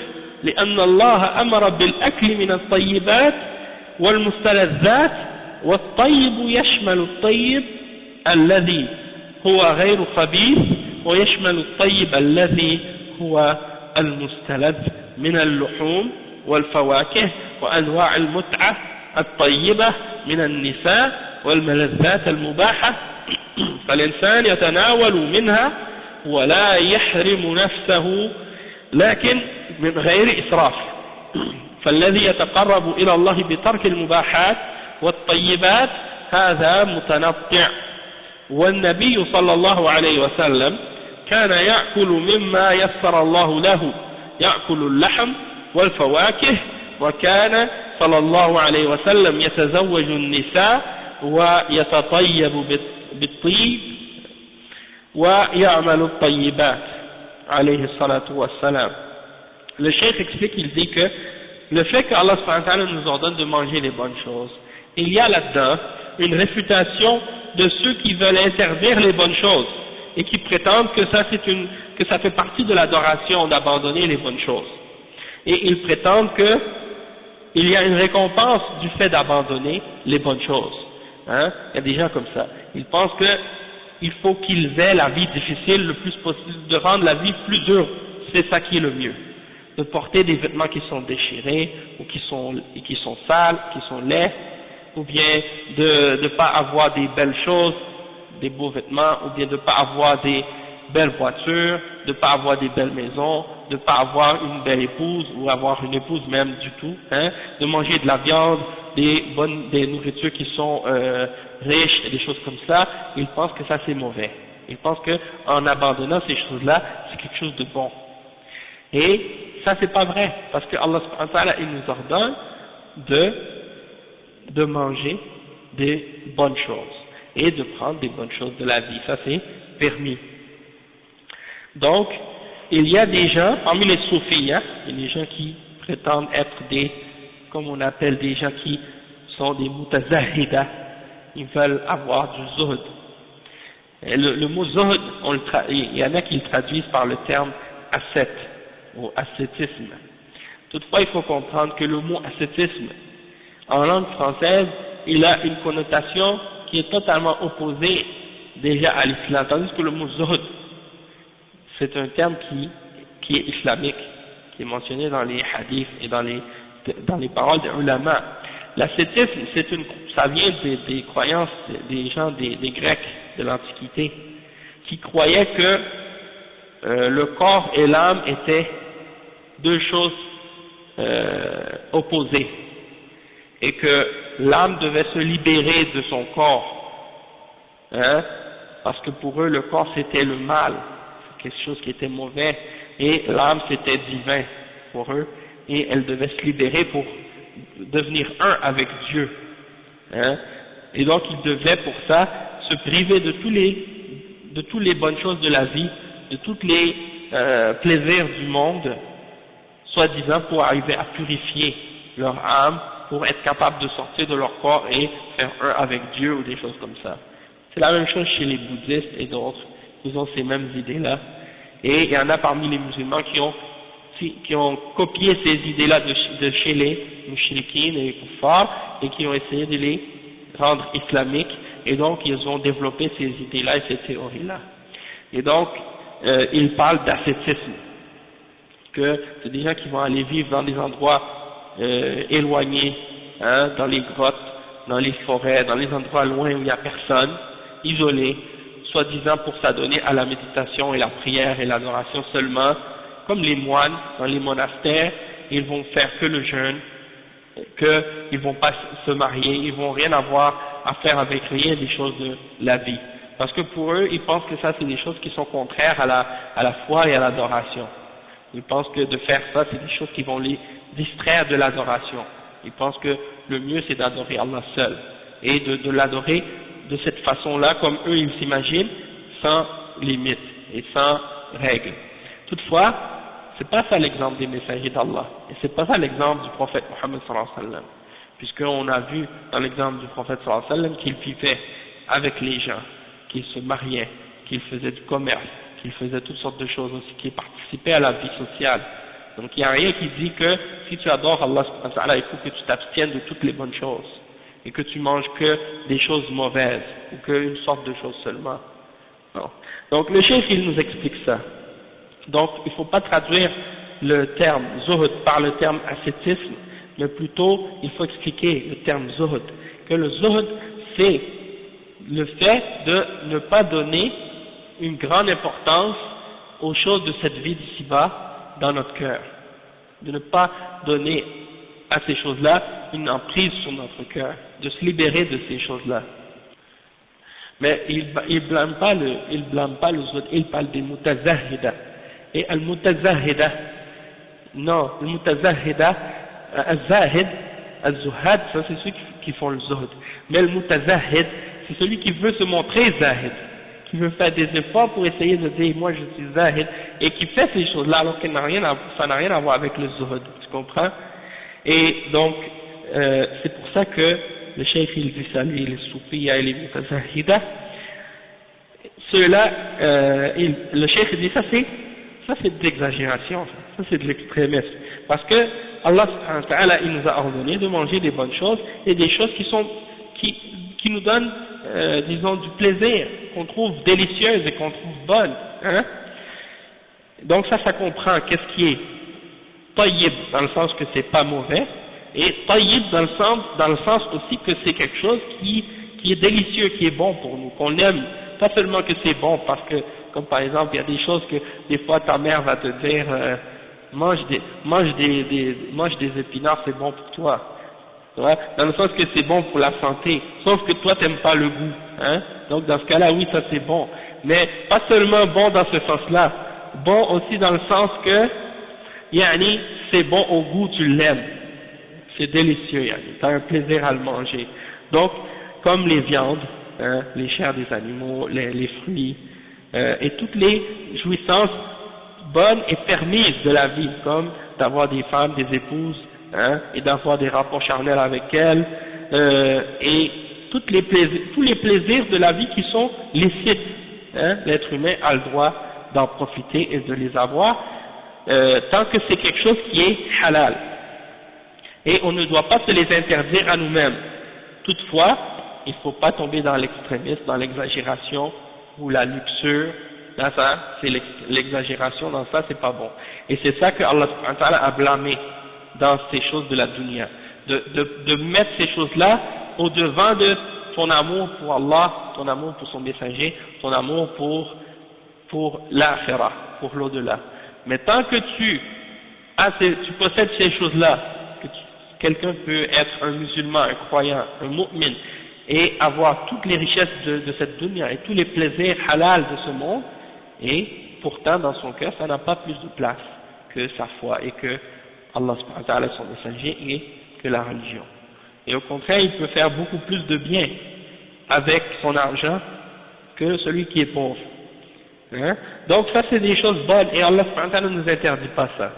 لأن الله أمر بالأكل من الطيبات والمستلذات والطيب يشمل الطيب الذي هو غير خبيث ويشمل الطيب الذي هو المستلذ من اللحوم والفواكه وأنواع المتعة الطيبة من النساء والملذات المباحة فالإنسان يتناول منها ولا يحرم نفسه لكن من غير إسراف فالذي يتقرب إلى الله بترك المباحات والطيبات هذا متنطع والنبي صلى الله عليه وسلم كان يأكل مما يسر الله له يأكل اللحم والفواكه وكان صلى الله عليه وسلم يتزوج النساء ويتطيب بالطيب ويعمل الطيبات عليه الصلاة والسلام. Le cheikh explique, il dit que le fait qu'Allah subhanahu wa ta'ala nous ordonne de manger les bonnes choses, il y a là-dedans une réfutation de ceux qui veulent interdire les bonnes choses et qui prétendent que ça fait partie de l'adoration d'abandonner les bonnes choses. Et ils prétendent qu'il y a une récompense du fait d'abandonner les bonnes choses. Hein? Il y a des gens comme ça. Ils pensent qu'il faut qu'ils aient la vie difficile le plus possible, de rendre la vie plus dure. C'est ça qui est le mieux. De porter des vêtements qui sont déchirés, ou qui sont sales, qui sont laids, ou bien de ne pas avoir des belles choses, des beaux vêtements, ou bien de ne pas avoir des belles voitures, de pas avoir des belles maisons, de pas avoir une belle épouse ou avoir une épouse même du tout, hein, de manger de la viande, des nourritures qui sont riches et des choses comme ça, ils pensent que ça c'est mauvais. Ils pensent que en abandonnant ces choses-là, c'est quelque chose de bon. Et ça c'est pas vrai, parce que Allah subhanahu wa ta'ala, il nous ordonne de manger des bonnes choses et de prendre des bonnes choses de la vie, ça c'est permis. Donc, il y a des gens, parmi les soufis, hein, il y a des gens qui prétendent être comme on appelle des gens qui sont des mutazahida, ils veulent avoir du zuhd. Et le mot zuhd, il y en a qui le traduisent par le terme ascète, ou ascétisme. Toutefois, il faut comprendre que le mot ascétisme, en langue française, il a une connotation qui est totalement opposée déjà à l'islam, tandis que le mot zuhd, c'est un terme qui est islamique, qui est mentionné dans les hadiths et dans les paroles des ulama. L'ascétisme, ça vient des croyances des gens, des Grecs de l'Antiquité, qui croyaient que le corps et l'âme étaient deux choses opposées, et que l'âme devait se libérer de son corps, hein, parce que pour eux le corps c'était le mal, quelque chose qui était mauvais, et l'âme c'était divin pour eux, et elle devait se libérer pour devenir un avec Dieu, hein, et donc ils devaient pour ça se priver de tous les bonnes choses de la vie, de tous les plaisirs du monde, soi-disant pour arriver à purifier leur âme, pour être capable de sortir de leur corps et faire un avec Dieu ou des choses comme ça. C'est la même chose chez les bouddhistes et d'autres, ils ont ces mêmes idées-là. Et il y en a parmi les musulmans qui ont copié ces idées-là de chez les mushrikines et les kuffars et qui ont essayé de les rendre islamiques, et donc ils ont développé ces idées-là et ces théories-là. Et donc, ils parlent d'ascétisme, que c'est des gens qui vont aller vivre dans des endroits éloignés, hein, dans les grottes, dans les forêts, dans les endroits loin où il n'y a personne, isolés, soi-disant pour s'adonner à la méditation et la prière et l'adoration seulement, comme les moines dans les monastères, ils vont faire que le jeûne, qu'ils vont pas se marier, ils vont rien avoir à faire avec rien des choses de la vie. Parce que pour eux, ils pensent que ça c'est des choses qui sont contraires à la foi et à l'adoration. Ils pensent que de faire ça, c'est des choses qui vont les distraire de l'adoration. Ils pensent que le mieux c'est d'adorer Allah seul, et de l'adorer de cette façon-là, comme eux ils s'imaginent, sans limite et sans règles. Toutefois, c'est pas ça l'exemple des messagers d'Allah, et c'est pas ça l'exemple du prophète Mohammed sallallahu alayhi wa sallam, puisqu'on a vu dans l'exemple du prophète sallallahu alayhi wa sallam qu'il vivait avec les gens, qu'il se mariait, qu'il faisait du commerce, qu'il faisait toutes sortes de choses aussi, qu'il participait à la vie sociale. Donc il n'y a rien qui dit que si tu adores Allah subhanahu wa ta'ala, il faut que tu t'abstiennes de toutes les bonnes choses, et que tu manges que des choses mauvaises, ou qu'une sorte de choses seulement. Non. Donc le cheikh il nous explique ça. Donc il ne faut pas traduire le terme zuhd par le terme ascétisme, mais plutôt il faut expliquer le terme zuhd, que le zuhd c'est le fait de ne pas donner une grande importance aux choses de cette vie d'ici-bas dans notre cœur, de ne pas donner à ces choses-là une emprise sur notre cœur, de se libérer de ces choses-là. Mais il blâme pas le zuhd, il parle des mutazahida. Et al-mutazahida, non, le mutazahida, al-zahid, al-zuhad, ça c'est ceux qui font le zuhd. Mais le mutazahid, c'est celui qui veut se montrer zahid, qui veut faire des efforts pour essayer de dire moi je suis zahid, et qui fait ces choses-là alors que ça n'a rien à voir avec le zuhd, tu comprends? Et donc c'est pour ça que le cheikh il dit ça, lui, les soufis et les mutazahida, ceux-là, le cheikh dit ça c'est de l'exagération, ça c'est de l'extrémisme, parce que Allah subhanahu wa ta'ala il nous a ordonné de manger des bonnes choses et des choses qui nous donnent disons du plaisir, qu'on trouve délicieuses et qu'on trouve bonnes, hein. Donc ça comprend qu'est-ce qui est tayyib dans le sens que c'est pas mauvais, et tayyib dans le sens aussi que c'est quelque chose qui est délicieux, qui est bon pour nous, qu'on aime, pas seulement que c'est bon parce que Comme par exemple, il y a des choses que des fois ta mère va te dire, mange des épinards, c'est bon pour toi. Ouais, dans le sens que c'est bon pour la santé, sauf que toi t'aimes pas le goût, hein. Donc dans ce cas-là, oui, ça c'est bon, mais pas seulement bon dans ce sens-là, bon aussi dans le sens que, yani, c'est bon au goût, tu l'aimes, c'est délicieux, yani, t'as un plaisir à le manger. Donc, comme les viandes, hein, les chairs des animaux, les fruits, et toutes les jouissances bonnes et permises de la vie, comme d'avoir des femmes, des épouses, hein, et d'avoir des rapports charnels avec elles, et tous les plaisirs de la vie qui sont licites, hein, l'être humain a le droit d'en profiter et de les avoir, tant que c'est quelque chose qui est halal. Et on ne doit pas se les interdire à nous-mêmes. Toutefois, il ne faut pas tomber dans l'extrémisme, dans l'exagération ou la luxure. Là, ça, c'est l'exagération, dans ça, c'est pas bon. Et c'est ça que Allah a blâmé dans ces choses de la dunya. De mettre ces choses-là au-devant de ton amour pour Allah, ton amour pour son messager, ton amour pour l'akhirah, pour l'au-delà. Mais tant que tu possèdes ces choses-là, quelqu'un peut être un musulman, un croyant, un mu'min, et avoir toutes les richesses de cette dunya et tous les plaisirs halal de ce monde, et pourtant dans son cœur ça n'a pas plus de place que sa foi et que Allah subhanahu wa ta'ala, son messager, et que la religion. Et au contraire, il peut faire beaucoup plus de bien avec son argent que celui qui est pauvre. Hein? Donc ça c'est des choses bonnes et Allah subhanahu wa ta'ala ne nous interdit pas ça.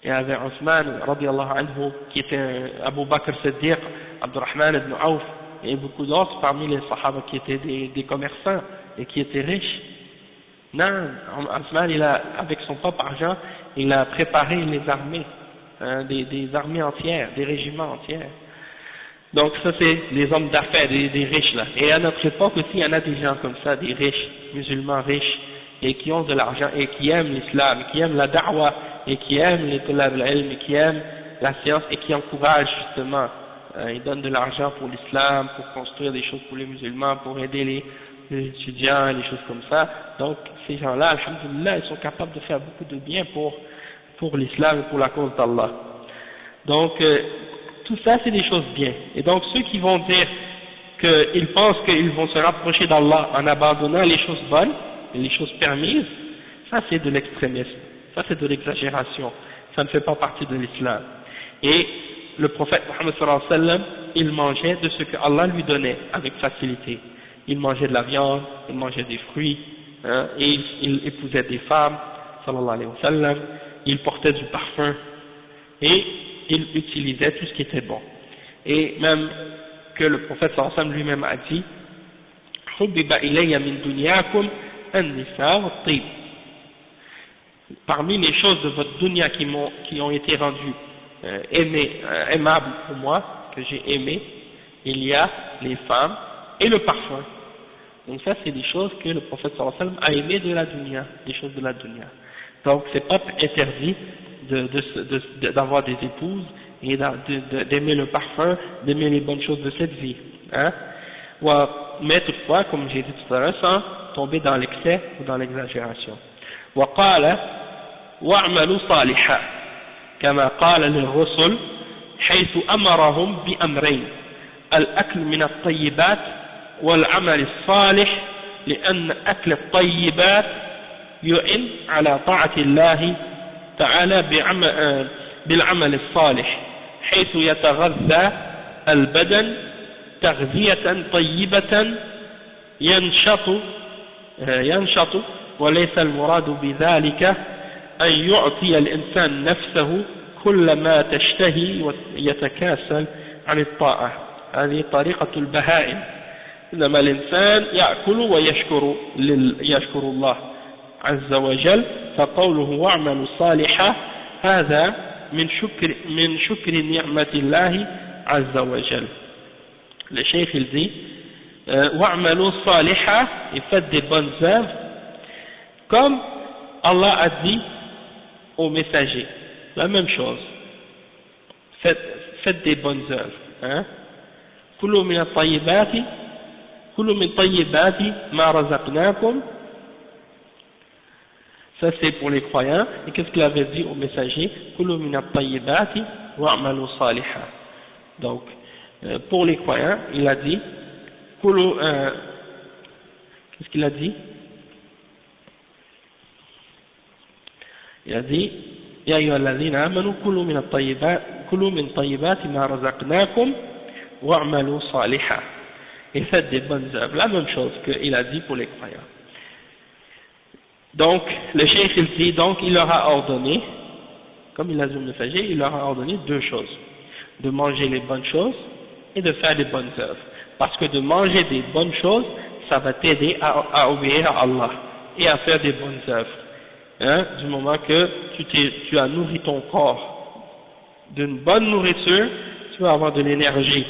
Il y avait Othman radiallahu anhu qui était Abu Bakr Siddiq, Abdurrahman ibn Auf et beaucoup d'autres parmi les sahaba qui étaient des commerçants et qui étaient riches. Non, Othman, avec son propre argent, il a préparé les armées, des armées entières, des régiments entiers. Donc ça c'est les hommes d'affaires, des riches là. Et à notre époque aussi, il y en a des gens comme ça, des riches, musulmans riches, et qui ont de l'argent, et qui aiment l'islam, qui aiment la da'wah, et qui aiment les tulab al-ilm, et qui aiment la science, et qui encouragent justement, ils donnent de l'argent pour l'islam, pour construire des choses pour les musulmans, pour aider les étudiants, les choses comme ça. Donc ces gens-là, alhamdoulilah, ils sont capables de faire beaucoup de bien pour l'islam et pour la cause d'Allah. Donc tout ça c'est des choses bien. Et donc ceux qui vont dire qu'ils pensent qu'ils vont se rapprocher d'Allah en abandonnant les choses bonnes et les choses permises, ça c'est de l'extrémisme, ça c'est de l'exagération, ça ne fait pas partie de l'islam. Et le prophète Mohammed sallallahu alayhi wa sallam, il mangeait de ce que Allah lui donnait avec facilité. Il mangeait de la viande, il mangeait des fruits, hein, et il épousait des femmes, sallallahu alayhi wa sallam, il portait du parfum, et il utilisait tout ce qui était bon. Et même que le prophète sallallahu alayhi wa sallam lui-même a dit, Hubbiba ilayya min dunyakum an-nisa wa at-tib. Parmi les choses de votre dunya qui ont été rendues aimables pour moi, que j'ai aimé, il y a les femmes et le parfum. Donc ça c'est des choses que le prophète sallallahu alayhi wa sallam a aimé de la dunya, des choses de la dunya. Donc c'est pas interdit d'avoir des épouses et d'aimer le parfum, d'aimer les bonnes choses de cette vie. Hein? Mais toutefois, comme j'ai dit tout à l'heure, sans tomber dans l'excès ou dans l'exagération. وقال واعملوا صالحا كما قال للرسل حيث أمرهم بأمرين الأكل من الطيبات والعمل الصالح لأن أكل الطيبات يعين على طاعة الله تعالى بالعمل الصالح حيث يتغذى البدن تغذية طيبة ينشط وليس المراد بذلك أن يعطي الإنسان نفسه كل ما تشتهي ويتكاسل عن الطاعة. هذه طريقة البهائم. إنما الإنسان يأكل يشكر الله عز وجل. فقوله واعملوا صالحا هذا من شكر نعمة الله عز وجل. Le cheikh il dit wa'malu saliha, et faites des bonnes œuvres comme Allah a dit aux messagers, la même chose, faites des bonnes œuvres, hein. Kulu min at-tayyibati Kulu min tayyibati ma razaqnakum. Ça c'est pour les croyants. Et qu'est-ce qu'il avait dit au messager? Kulu min at-tayyibati wa'malu salihan. Donc, pour les croyants, il a dit, qu'est-ce qu'il a dit? Il a dit, Ya ayyuhalladhina amanu kulu min tayyibati ma razaqnakum wa'malu salihan. Et faites des bonnes œuvres. La même chose qu'il a dit pour les croyants. Donc, le cheikh il dit, donc il leur a ordonné, comme il a dit au messager, il leur a ordonné deux choses. De manger les bonnes choses et de faire des bonnes œuvres. Parce que de manger des bonnes choses, ça va t'aider à obéir à Allah et à faire des bonnes œuvres. Hein, du moment que tu as nourri ton corps d'une bonne nourriture, tu vas avoir de l'énergie.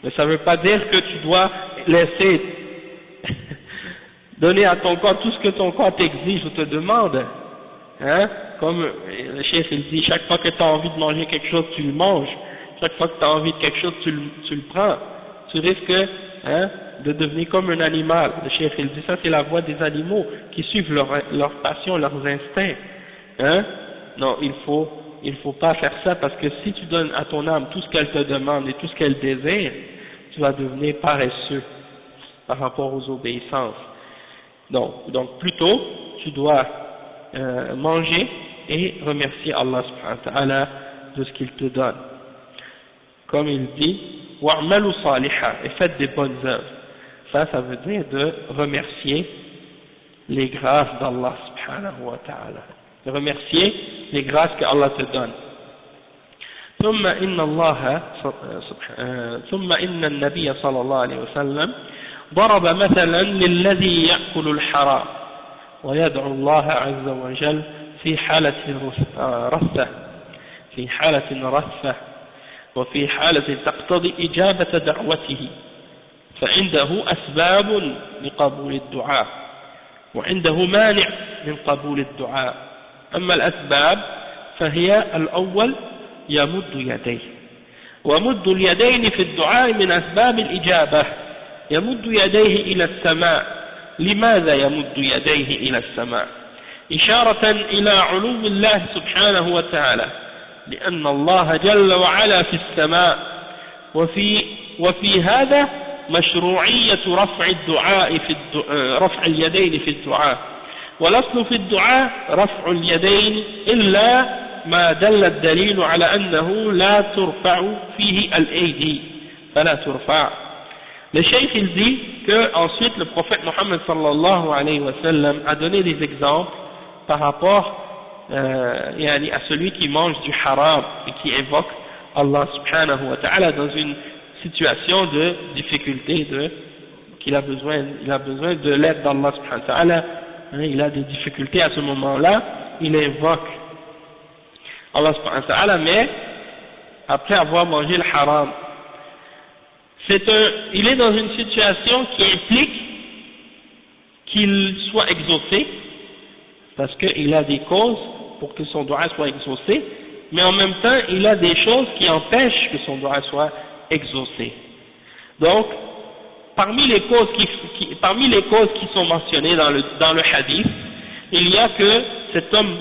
Mais ça ne veut pas dire que tu dois laisser donner à ton corps tout ce que ton corps t'exige ou te demande. Hein, comme le chef il dit, chaque fois que tu as envie de manger quelque chose, tu le manges. Chaque fois que tu as envie de quelque chose, tu le prends. Tu risques de devenir comme un animal. Le chef il dit ça, c'est la voie des animaux qui suivent leur passion, leurs instincts. Hein? Non, il faut pas faire ça, parce que si tu donnes à ton âme tout ce qu'elle te demande et tout ce qu'elle désire, tu vas devenir paresseux par rapport aux obéissances. Donc plutôt, tu dois manger et remercier Allah subhanahu wa ta'ala de ce qu'il te donne. Comme il dit, wa'malu salihan, et faites des bonnes œuvres. Ça veut dire de remercier les grâces d'Allah subhanahu wa ta'ala. De remercier les grâces que Allah te donne. ثم إن النبي صلى الله عليه وسلم ضرب مثلا للذي يأكل الحرام ويدعو الله عز وجل في حالة رثة وفي حالة تقتضي إجابة دعوته، فعنده أسباب لقبول الدعاء وعنده مانع من قبول الدعاء. أما الأسباب فهي الأول يمد يديه، ومد اليدين في الدعاء من أسباب الإجابة. يمد يديه إلى السماء. لماذا يمد يديه إلى السماء؟ إشارة إلى علو الله سبحانه وتعالى، لأن الله جل وعلا في السماء، وفي هذا مشروعية رفع اليدين في الدعاء. والأصل في الدعاء رفع اليدين إلا ما دل الدليل على أنه لا ترفع فيه الأيدي فلا ترفع. Le cheikh il dit que ensuite le prophète Mohammed sallallahu alayhi wa sallam a donné des exemples par rapport à celui qui mange du haram et qui évoque Allah subhanahu wa ta'ala dans une situation de difficulté, qu'il a besoin de l'aide d'Allah subhanahu wa ta'ala, il a des difficultés à ce moment-là, il invoque Allah subhanahu wa ta'ala, mais après avoir mangé le haram, il est dans une situation qui implique qu'il soit exaucé, parce qu'il a des causes pour que son doua soit exaucé, mais en même temps il a des choses qui empêchent que son doua soit exaucé. Donc, parmi les causes qui sont mentionnées dans le hadith, il y a que cet homme,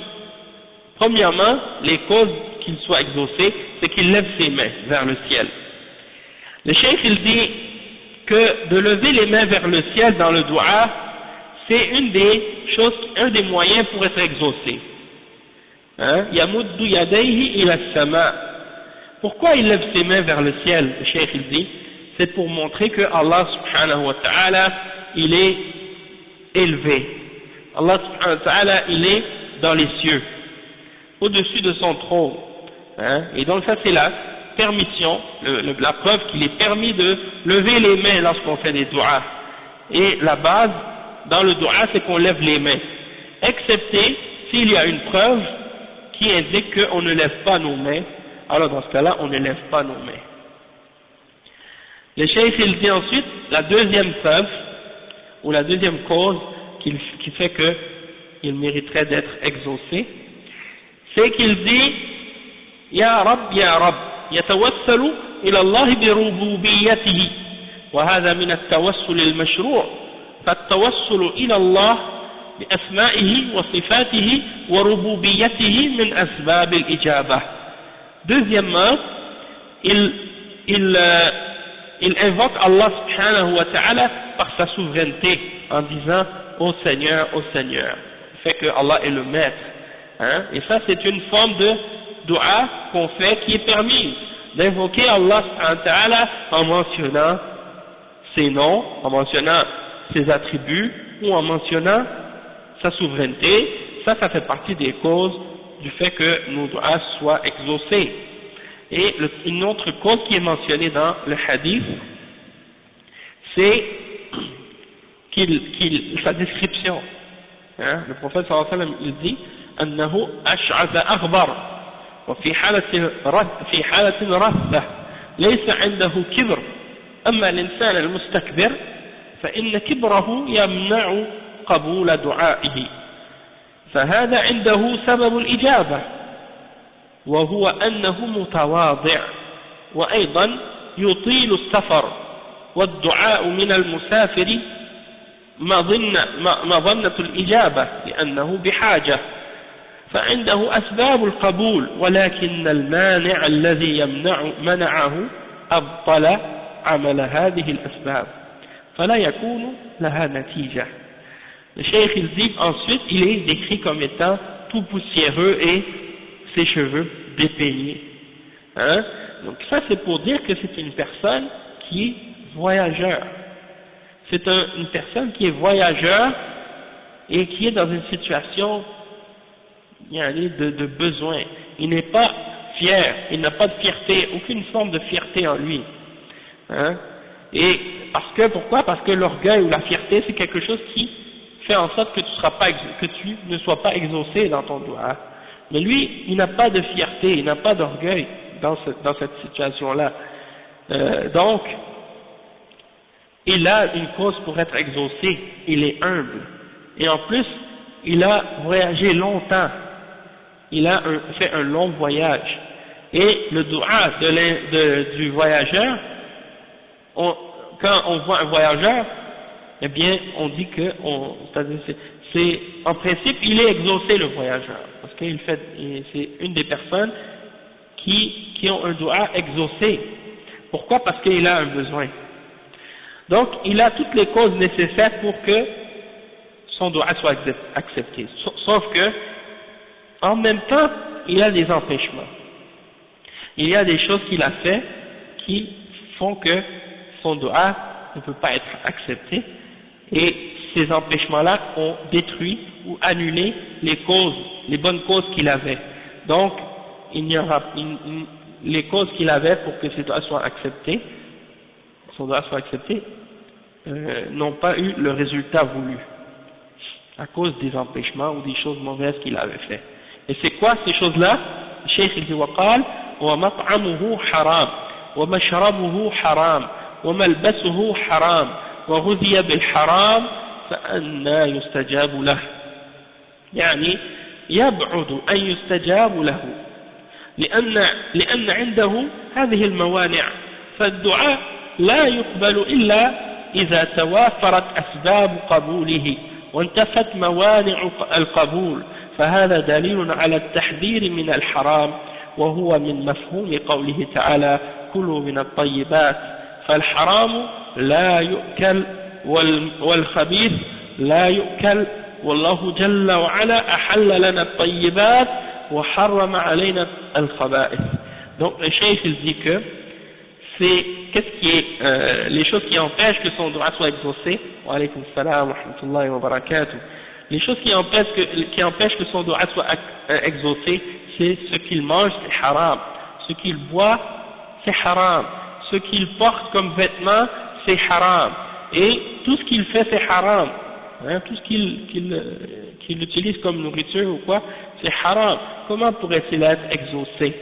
premièrement, les causes qu'il soit exaucé, c'est qu'il lève ses mains vers le ciel. Le cheikh il dit que de lever les mains vers le ciel dans le doua, c'est un des moyens pour être exaucé. Yamuddu yadayhi ila as-sama. Pourquoi il lève ses mains vers le ciel? Le cheikh il dit, c'est pour montrer que Allah subhanahu wa ta'ala, il est élevé. Allah subhanahu wa ta'ala, il est dans les cieux, au-dessus de son trône. Et donc ça c'est la permission, la preuve qu'il est permis de lever les mains lorsqu'on fait des doigts. Et la base dans le doigt, c'est qu'on lève les mains, excepté s'il y a une preuve qui indique qu'on ne lève pas nos mains. Alors dans ce cas-là, on ne lève pas nos mains. Le cheikh il dit ensuite, la deuxième preuve, ou la deuxième cause qui fait qu'il mériterait d'être exaucé, c'est qu'il dit, Ya Rab, Ya Rab, يتوسل إلى الله بربوبيته وهذا من التوسل المشروع فالتوسل إلى الله بأسمائه وصفاته وربوبيته من أسباب الإجابة. Deuxièmement, il invoque Allah subhanahu wa ta'ala par sa souveraineté en disant ô Seigneur, le fait que Allah est le maître, hein? Et ça c'est une forme de dua qu'on fait qui est permise, d'invoquer Allah subhanahu wa ta'ala en mentionnant ses noms, en mentionnant ses attributs ou en mentionnant sa souveraineté. Ça fait partie des causes du fait que nos du'as soient exaucés. Et une autre cause qui est mentionnée dans le hadith, c'est sa description. Hein? Le prophète sallallahu alayhi wa sallam, il dit أنه أشعث أغبر وفي حالة رثة ليس عنده كبر أما الإنسان المستكبر فإن كبره يمنع قبول دعائه فهذا عنده سبب الإجابة وهو أنه متواضع وأيضا يطيل السفر والدعاء من المسافر مظنة الإجابة لأنه بحاجة فعنده أسباب القبول ولكن المانع الذي منعه أبطل عمل هذه الأسباب فلا يكون لها نتيجة. Le cheikh il dit ensuite, il est décrit comme étant tout poussiéreux et ses cheveux dépeignés. Hein? Donc ça c'est pour dire que c'est une personne qui est voyageur. C'est une personne qui est voyageur et qui est dans une situation de besoin. Il n'est pas fier, il n'a pas de fierté, aucune forme de fierté en lui. Hein? Et pourquoi? Parce que l'orgueil ou la fierté c'est quelque chose qui fait en sorte que tu ne sois pas exaucé dans ton doigt. Mais lui, il n'a pas de fierté, il n'a pas d'orgueil dans cette situation-là. Donc, il a une cause pour être exaucé, il est humble. Et en plus, il a voyagé longtemps, il a fait un long voyage. Et le doua du voyageur, quand on voit un voyageur, eh bien, on dit que, en principe, il est exaucé le voyageur, parce qu'il c'est une des personnes qui ont un doua exaucé. Pourquoi? Parce qu'il a un besoin. Donc, il a toutes les causes nécessaires pour que son doua soit accepté. Sauf que, en même temps, il a des empêchements. Il y a des choses qu'il a fait qui font que son doua ne peut pas être accepté. Et ces empêchements-là ont détruit ou annulé les bonnes causes qu'il avait. Donc, les causes qu'il avait pour que ses doigts soient acceptés, n'ont pas eu le résultat voulu, à cause des empêchements ou des choses mauvaises qu'il avait fait. Et c'est quoi ces choses-là? Le cheikh il dit وقال ومطعمه حرام ومشربه حرام وملبسه حرام وغذي بالحرام فأنى يستجاب له يعني يبعد أن يستجاب له لأن عنده هذه الموانع فالدعاء لا يقبل إلا إذا توافرت أسباب قبوله وانتفت موانع القبول فهذا دليل على التحذير من الحرام وهو من مفهوم قوله تعالى كلوا من الطيبات فالحرام لا يؤكل والخبيث لا يؤكل والله جل وعلا أحل لنا الطيبات وحرم علينا الخبائث. Donc le cheikh il dit que c'est les choses qui empêchent que son droit soit exaucé. Wa alaykum salam wa rahmatullahi wa barakatuh. Les choses qui empêchent que son droit soit exaucé, c'est ce qu'il mange, c'est haram. Ce qu'il boit, c'est haram. Ce qu'il porte comme vêtement, c'est haram. Et tout ce qu'il fait, c'est haram. Hein, tout ce qu'il utilise comme nourriture ou quoi, c'est haram. Comment pourrait-il être exaucé?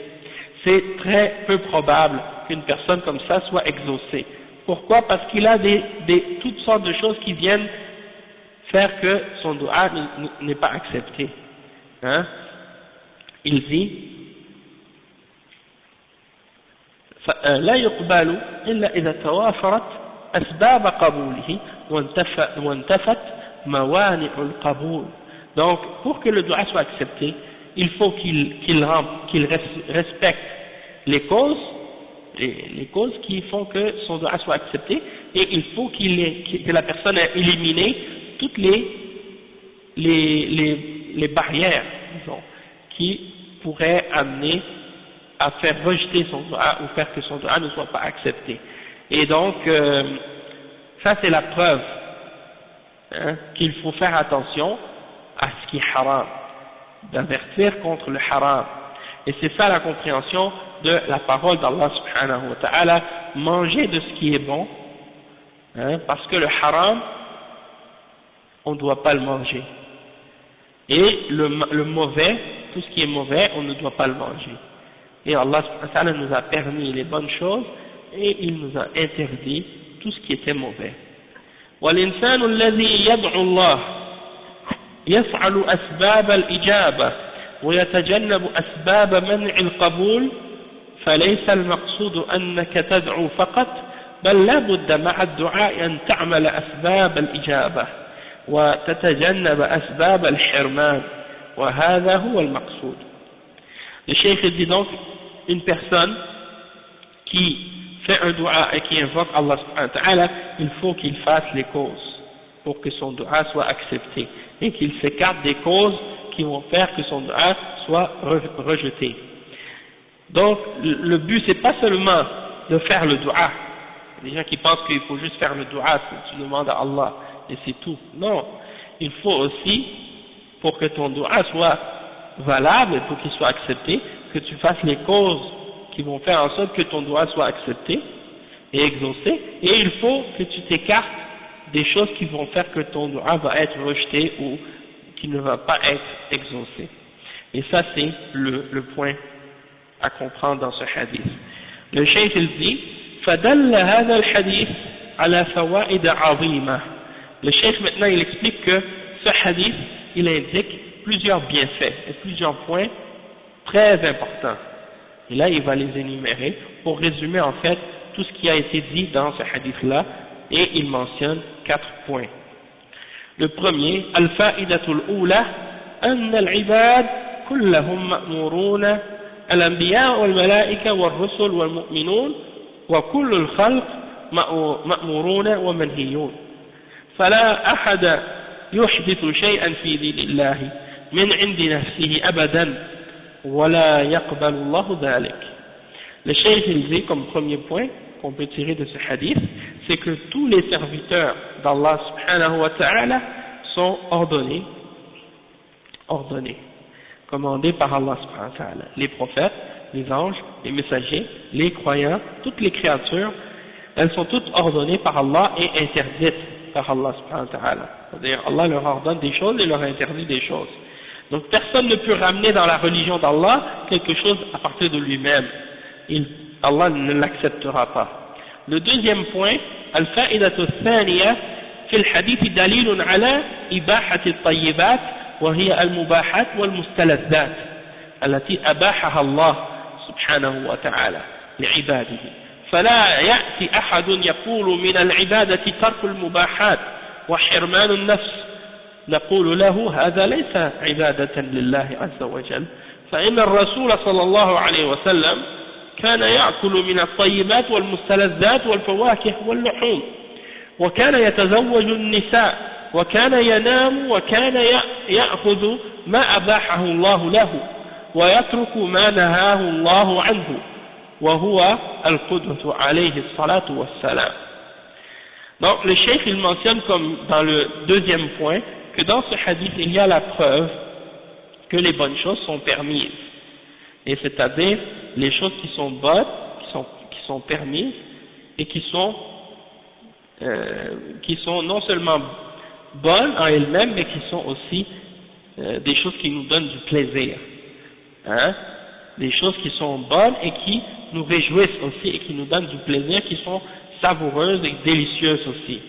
C'est très peu probable qu'une personne comme ça soit exaucée. Pourquoi? Parce qu'il a toutes sortes de choses qui viennent faire que son dua n'est pas accepté. Hein? Il dit لا يقبل إلا إذا توافرت أسباب قبوله وانتفت موانع القبول. Donc, pour que le dua soit accepté, il faut qu'il respecte les causes qui font que son dua soit accepté, et il faut que la personne ait éliminé toutes les barrières, disons, qui pourraient amener à faire rejeter son dua ou faire que son dua ne soit pas accepté. Et donc, ça c'est la preuve qu'il faut faire attention à ce qui est haram, d'avertir contre le haram. Et c'est ça la compréhension de la parole d'Allah subhanahu wa ta'ala, manger de ce qui est bon, parce que le haram, on ne doit pas le manger. Et le mauvais, tout ce qui est mauvais, on ne doit pas le manger. Et Allah subhanahu wa ta'ala nous a permis les bonnes choses, et il nous a interdit tout ce qui était mauvais. وَالْإِنسَانُ الَّذِي يَدْعُو اللَّهَ يفعل أسباب الإجابة ويتجنب أسباب منع القبول فليس المقصود أنك تدعو فقط بل لا بد مع الدعاء أن تعمل أسباب الإجابة وتتجنب أسباب الحرمان وهذا هو المقصود. Le cheikh dit donc, une personne qui fait un dua et qui invoque Allah subhanahu wa ta'ala, il faut qu'il fasse les causes pour que son dua soit accepté, et qu'il s'écarte des causes qui vont faire que son dua soit rejeté. Donc le but c'est pas seulement de faire le dua. Les gens qui pensent qu'il faut juste faire le dua, tu demandes à Allah et c'est tout. Non, il faut aussi, pour que ton dua soit valable et pour qu'il soit accepté, que tu fasses les causes qui vont faire en sorte que ton dua soit accepté et exaucé, et il faut que tu t'écartes des choses qui vont faire que ton dua va être rejeté ou qui ne va pas être exaucé. Et ça c'est le point à comprendre dans ce hadith. Le cheikh il dit فَدَلَّ هَذَا الْحَدِيث عَلَى فَوَائِدَ عَظِيمَةٍ. Le cheikh maintenant il explique que ce hadith il indique plusieurs bienfaits et plusieurs points très importants. Et là il va les énumérer pour résumer en fait tout ce qui a été dit dans ce hadith là, et il mentionne 4 points. Le premier, al-fa'idatul ula, anna al-ibad kullahum ma'muruna, al-anbiya wal-malaika wal-rusul wal-mu'minun, wa kullu al-khalq ma'muruna wa manhiyun. فلا أحد يحدث شيئا في دين الله من عند نفسه أبدا ولا يقبل الله ذلك. Le cheikh il dit comme premier point qu'on peut tirer de ce hadith, c'est que tous les serviteurs d'Allah subhanahu wa ta'ala sont ordonnés, commandés par Allah subhanahu wa ta'ala. Les prophètes, les anges, les messagers, les croyants, toutes les créatures, elles sont toutes ordonnées par Allah et interdites par Allah subhanahu wa ta'ala. C'est-à-dire Allah leur ordonne des choses et leur interdit des choses. Donc personne ne peut ramener dans la religion d'Allah quelque chose à partir de lui-même. Allah ne l'acceptera pas. Le deuxième point, al-fa'idatu al-thaniya في الحديث دليل على إباحة الطيبات وهي المباحات والمستلذات التي أباحها الله سبحانه وتعالى لعباده. فلا يأتي أحد يقول من العبادة ترك المباحات وحرمان النفس نقول له هذا ليس عبادة لله عز وجل، فإن الرسول صلى الله عليه وسلم كان يأكل من الطيبات والمستلذات والفواكه واللحوم، وكان يتزوج النساء، وكان ينام، وكان يأخذ ما أباحه الله له ويترك ما نهاه الله عنه وهو القدوة عليه الصلاة والسلام. Donc le cheikh il mentionne comme dans le deuxième point que dans ce hadith il y a la preuve que les bonnes choses sont permises, et c'est-à-dire les choses qui sont bonnes, qui sont permises et qui sont non seulement bonnes en elles-mêmes mais qui sont aussi des choses qui nous donnent du plaisir, des choses qui sont bonnes et qui nous réjouissent aussi et qui nous donnent du plaisir, qui sont savoureuses et délicieuses aussi,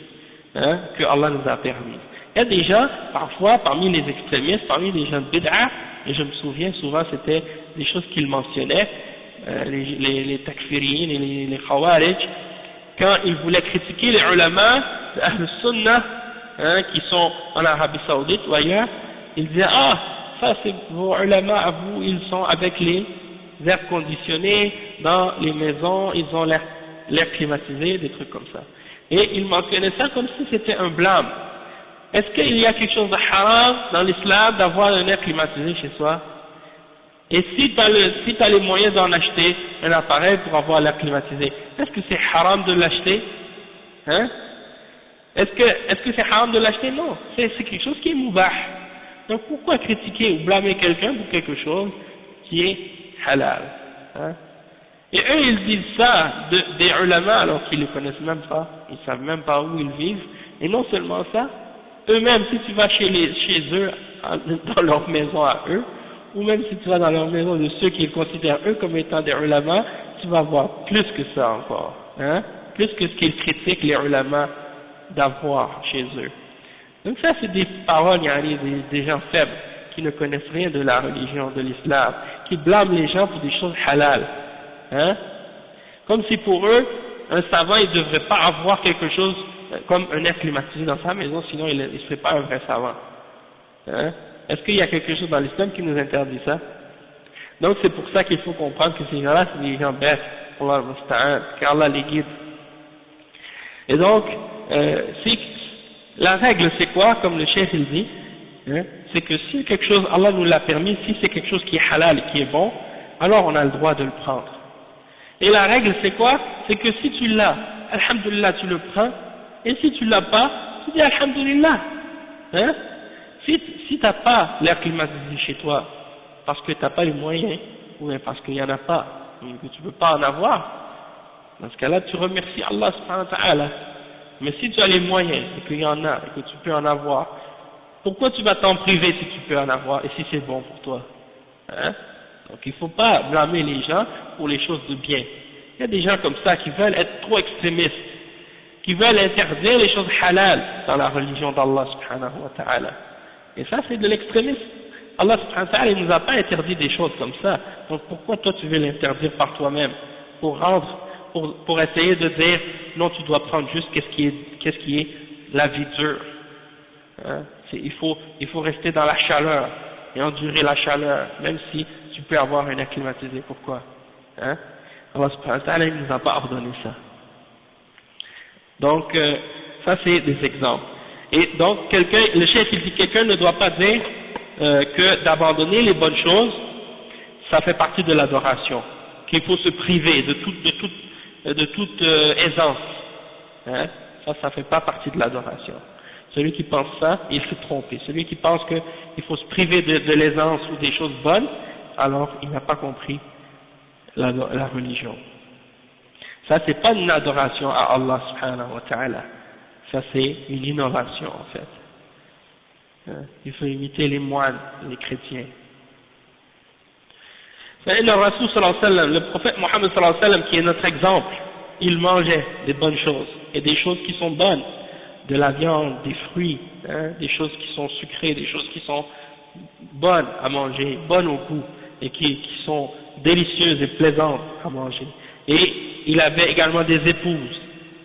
que Allah nous a permis. Il y a des gens, parfois, parmi les extrémistes, parmi les gens de bid'a, et je me souviens souvent c'était des choses qu'ils mentionnaient, les takfiriyin et les khawarij, quand il voulait critiquer les ulama de Ahl-Sunnah, hein, qui sont en Arabie Saoudite ou ailleurs, il disait, ah, ça c'est vos ulama à vous, ils sont avec les airs conditionnés dans les maisons, ils ont l'air climatisé, des trucs comme ça. Et il mentionnait ça comme si c'était un blâme. Est-ce qu'il y a quelque chose de haram dans l'islam d'avoir un air climatisé chez soi? Et si tu as les moyens d'en acheter un appareil pour avoir l'air climatisé, est-ce que c'est haram de l'acheter? Hein? Est-ce que c'est haram de l'acheter? Non, c'est quelque chose qui est moubah. Donc pourquoi critiquer ou blâmer quelqu'un pour quelque chose qui est halal? Hein? Et eux ils disent ça des ulama alors qu'ils ne connaissent même pas, ils savent même pas où ils vivent. Et non seulement ça, eux-mêmes, si tu vas chez eux, dans leur maison à eux, ou même si tu vas dans leur maison de ceux qu'ils considèrent eux comme étant des ulama, tu vas voir plus que ça encore, hein, plus que ce qu'ils critiquent les ulama d'avoir chez eux. Donc ça c'est des paroles, des gens faibles, qui ne connaissent rien de la religion, de l'islam, qui blâment les gens pour des choses halal, hein, comme si pour eux, un savant il ne devrait pas avoir quelque chose comme un air climatisé dans sa maison, sinon il ne serait pas un vrai savant. Hein? Est-ce qu'il y a quelque chose dans l'islam qui nous interdit ça? Donc c'est pour ça qu'il faut comprendre que ces gens-là, c'est des gens bêtes, qu'Allah les guide. Et donc, la règle c'est quoi, comme le chef il dit, hein? C'est que si quelque chose, Allah nous l'a permis, si c'est quelque chose qui est halal et qui est bon, alors on a le droit de le prendre. Et la règle c'est quoi? C'est que si tu l'as, alhamdulillah tu le prends, et si tu l'as pas, tu dis alhamdulillah. Hein? Si t'as pas l'air climatisé chez toi, parce que t'as pas les moyens, ou bien parce qu'il y en a pas, et que tu peux pas en avoir, dans ce cas-là tu remercies Allah subhanahu wa ta'ala. Mais si tu as les moyens, et qu'il y en a, et que tu peux en avoir, pourquoi tu vas t'en priver si tu peux en avoir, et si c'est bon pour toi? Hein? Donc il faut pas blâmer les gens pour les choses de bien. Il y a des gens comme ça qui veulent être trop extrémistes, qui veulent interdire les choses halal dans la religion d'Allah subhanahu wa ta'ala. Et ça c'est de l'extrémisme. Allah subhanahu wa ta'ala il nous a pas interdit des choses comme ça. Donc pourquoi toi tu veux l'interdire par toi-même pour essayer de dire non tu dois prendre juste qu'est-ce qui est la vie dure. Hein? Il faut rester dans la chaleur et endurer la chaleur même si tu peux avoir un air climatisé. Pourquoi? Hein? Allah subhanahu wa ta'ala il nous a pas ordonné ça. Donc, ça c'est des exemples. Et donc, le chef il dit quelqu'un ne doit pas dire que d'abandonner les bonnes choses, ça fait partie de l'adoration, qu'il faut se priver de toute aisance. Hein? Ça fait pas partie de l'adoration. Celui qui pense ça, il s'est trompé. Celui qui pense qu'il faut se priver de l'aisance ou des choses bonnes, alors il n'a pas compris la religion. Ça c'est pas une adoration à Allah subhanahu wa ta'ala, ça c'est une innovation en fait. Il faut imiter les moines, les chrétiens. Le Rasul sallallahu alayhi wa sallam, le prophète Mohammed sallallahu alayhi wa sallam qui est notre exemple, il mangeait des bonnes choses et des choses qui sont bonnes, de la viande, des fruits, hein, des choses qui sont sucrées, des choses qui sont bonnes à manger, bonnes au goût et qui sont délicieuses et plaisantes à manger. Et il avait également des épouses.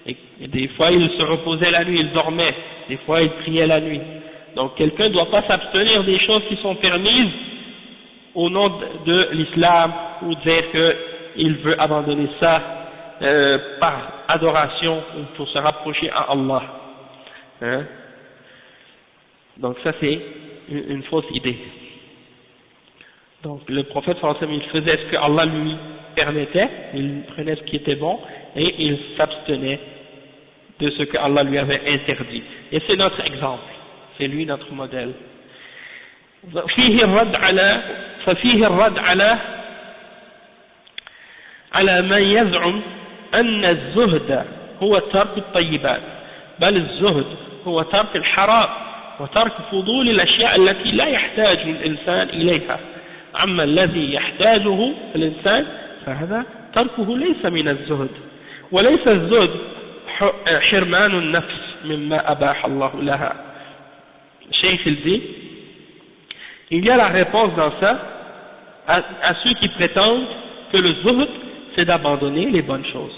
Et des fois il se reposait la nuit, il dormait. Des fois il priait la nuit. Donc quelqu'un ne doit pas s'abstenir des choses qui sont permises au nom de l'islam ou dire qu'il veut abandonner ça par adoration ou pour se rapprocher à Allah. Hein? Donc ça c'est une fausse idée. Donc le prophète sallallahu alayhi wa sallam, il faisait ce que Allah lui permettait, il prenait ce qui était bon et il s'abstenait de ce que Allah lui avait interdit. Et c'est notre exemple, c'est lui notre modèle. ففيه الرد على من يزعم أن الزهد هو ترك الطيبات بل الزهد هو ترك الحرام وترك فضول الأشياء التي لا يحتاج الإنسان إليها أما الذي يحتاجه الإنسان فهذا تركه ليس من الزهد وليس الزهد حرمان النفس مما أباح الله لها. Cheikh il dit, il y a la réponse dans ça à ceux qui prétendent que le zuhd c'est d'abandonner les bonnes choses.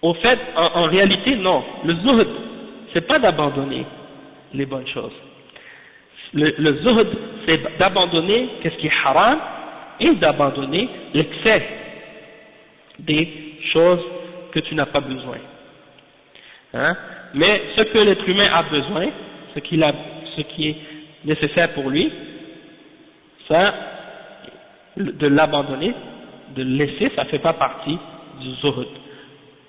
Au fait, en réalité, non. Le zuhd, c'est pas d'abandonner les bonnes choses. Le zuhd, c'est d'abandonner qu'est-ce qui est haram et d'abandonner l'excès des choses que tu n'as pas besoin. Hein? Mais ce que l'être humain a besoin, ce qui est nécessaire pour lui, ça, de l'abandonner, de le laisser, ça fait pas partie du zuhd.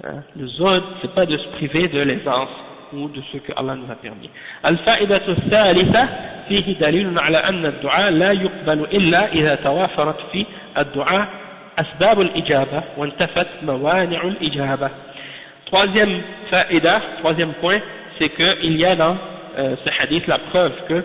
Hein? Le zuhd, c'est pas de se priver de l'aisance ou de ce que Allah nous a permis. الفائدة الثالثة فيه دليل على أن الدعاء لا يقبل إلا إذا توافرت في الدعاء أسباب الإجابة وانتفت موانع الإجابة. Troisième faïda, troisième point, c'est qu'il y a dans ce hadith la preuve que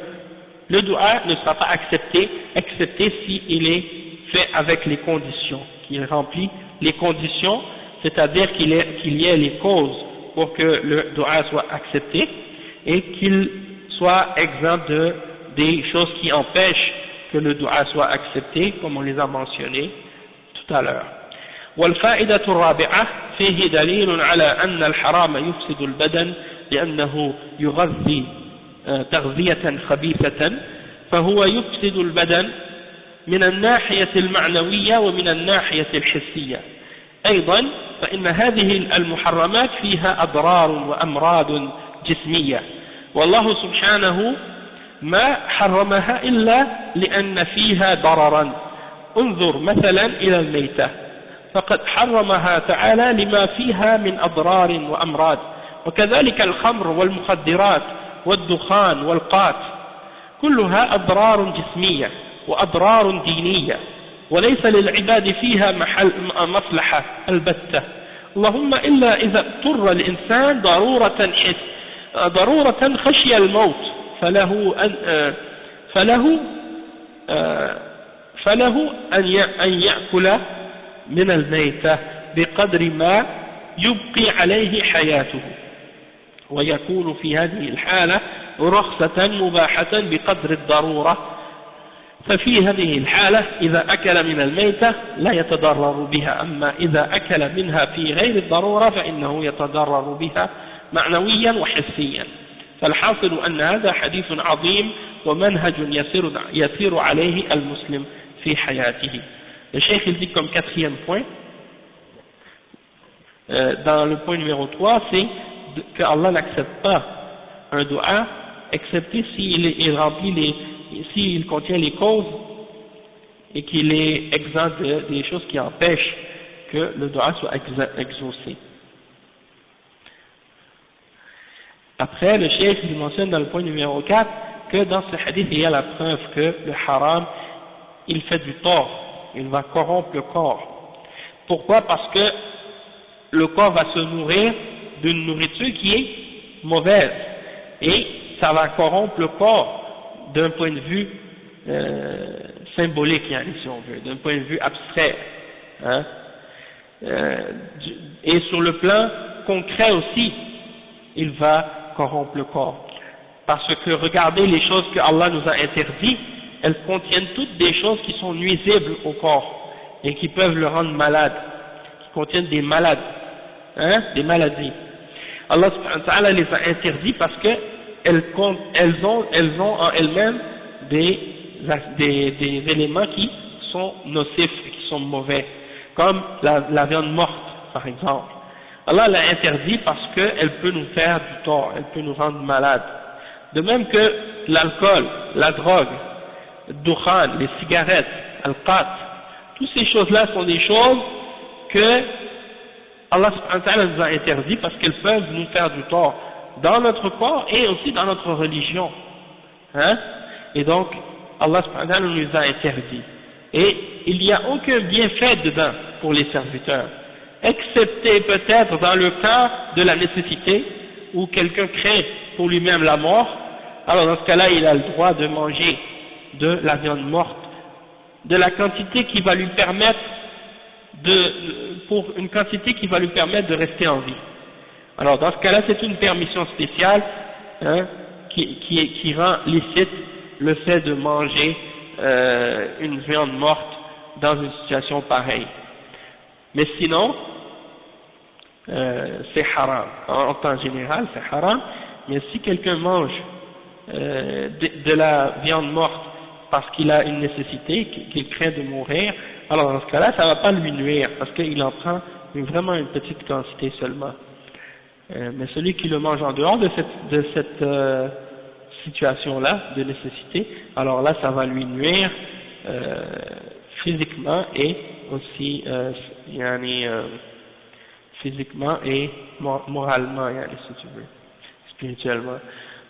le dua ne sera pas accepté, excepté s'il est fait avec les conditions, qu'il remplit les conditions, c'est-à-dire qu'il y ait les causes pour que le dua soit accepté et qu'il soit exempt des choses qui empêchent que le dua soit accepté, comme on les a mentionnés tout à l'heure. والفائدة الرابعة فيه دليل على أن الحرام يفسد البدن لأنه يغذي تغذية خبيثة فهو يفسد البدن من الناحية المعنوية ومن الناحية الحسية أيضا فإن هذه المحرمات فيها أضرار وأمراض جسمية والله سبحانه ما حرمها إلا لأن فيها ضررا انظر مثلا إلى الميتة فقد حرمها تعالى لما فيها من أضرار وأمراض وكذلك الخمر والمخدرات والدخان والقات كلها أضرار جسمية وأضرار دينية وليس للعباد فيها مصلحة البتة اللهم إلا إذا اضطر الإنسان ضرورة خشي الموت فله أن يأكل من الميتة بقدر ما يبقي عليه حياته ويكون في هذه الحالة رخصة مباحة بقدر الضرورة ففي هذه الحالة إذا أكل من الميتة لا يتضرر بها أما إذا أكل منها في غير الضرورة فإنه يتضرر بها معنويا وحسيا فالحاصل أن هذا حديث عظيم ومنهج يسير عليه المسلم في حياته. Le cheikh il dit comme quatrième point, dans le point numéro 3, c'est que Allah n'accepte pas un dua, excepté s'il remplit s'il contient les causes et qu'il est exempt des choses qui empêchent que le dua soit exaucé. Après, le cheikh il mentionne dans le point numéro 4 que dans ce hadith il y a la preuve que le haram il fait du tort. Il va corrompre le corps. Pourquoi? Parce que le corps va se nourrir d'une nourriture qui est mauvaise et ça va corrompre le corps d'un point de vue symbolique, si on veut, d'un point de vue abstrait. Hein? Et sur le plan concret aussi, il va corrompre le corps. Parce que regardez les choses que Allah nous a interdites, elles contiennent toutes des choses qui sont nuisibles au corps et qui peuvent le rendre malade, qui contiennent des malades, des maladies. Allah subhanahu wa ta'ala les a interdits parce que elles ont en elles-mêmes des éléments qui sont nocifs, qui sont mauvais, comme la viande morte par exemple. Allah l'a interdit parce qu'elle peut nous faire du tort, elle peut nous rendre malades. De même que l'alcool, la drogue, le dukhan, les cigarettes, al-qat, toutes ces choses-là sont des choses que Allah subhanahu wa ta'ala nous a interdit parce qu'elles peuvent nous faire du tort dans notre corps et aussi dans notre religion. Et donc, Allah subhanahu wa ta'ala nous les a interdits. Et il n'y a aucun bienfait dedans pour les serviteurs, excepté peut-être dans le cas de la nécessité où quelqu'un craint pour lui-même la mort. Alors dans ce cas-là, il a le droit de manger de la viande morte, de la quantité qui va lui permettre pour une quantité qui va lui permettre de rester en vie. Alors dans ce cas-là, c'est une permission spéciale qui rend licite le fait de manger une viande morte dans une situation pareille. Mais sinon, c'est haram. En temps général, c'est haram, mais si quelqu'un mange de la viande morte parce qu'il a une nécessité, qu'il craint de mourir, alors dans ce cas-là, ça ne va pas lui nuire, parce qu'il en prend vraiment une petite quantité seulement. Mais celui qui le mange en dehors de cette situation-là, de nécessité, alors là, ça va lui nuire physiquement et aussi physiquement et moralement, si tu veux, spirituellement.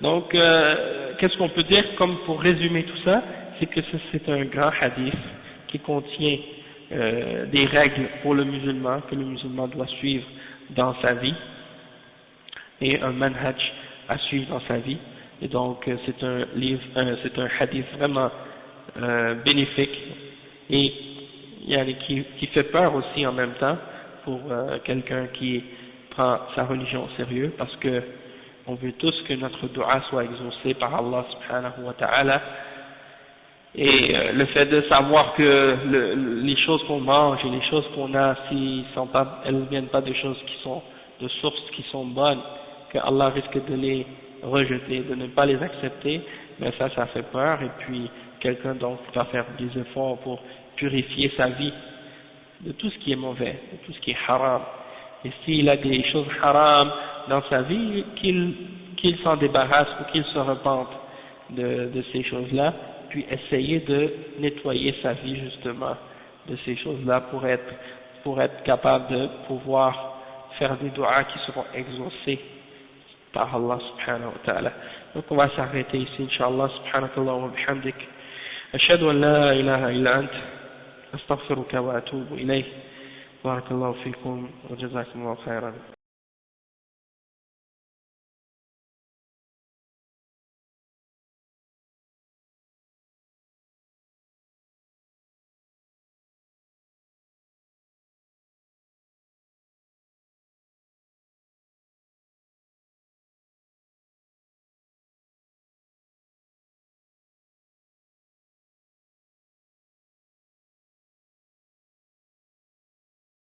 Donc, qu'est-ce qu'on peut dire comme pour résumer tout ça, c'est que c'est un grand hadith qui contient des règles pour le musulman, que le musulman doit suivre dans sa vie, et un manhaj à suivre dans sa vie. Et donc, c'est un livre, c'est un hadith vraiment bénéfique et qui fait peur aussi en même temps pour quelqu'un qui prend sa religion au sérieux, parce que on veut tous que notre dua soit exaucée par Allah subhanahu wa ta'ala, et le fait de savoir que les choses qu'on mange et les choses qu'on a, si elles ne viennent pas des choses qui sont de sources qui sont bonnes, que Allah risque de les rejeter, de ne pas les accepter, mais ça fait peur. Et puis quelqu'un donc va faire des efforts pour purifier sa vie de tout ce qui est mauvais, de tout ce qui est haram. Et s'il a des choses haram dans sa vie, qu'il s'en débarrasse ou qu'il se repente de ces choses-là, puis essayer de nettoyer sa vie justement de ces choses-là pour être capable de pouvoir faire des du'as qui seront exaucés par Allah subhanahu wa ta'ala. Donc on va s'arrêter ici, inshallah. Subhanakallah wa bihamdik, ashhadu an la ilaha illa ant, astaghfiruka wa atubu ilayh. Barakallahu fikum wa jazakumullahu khairan.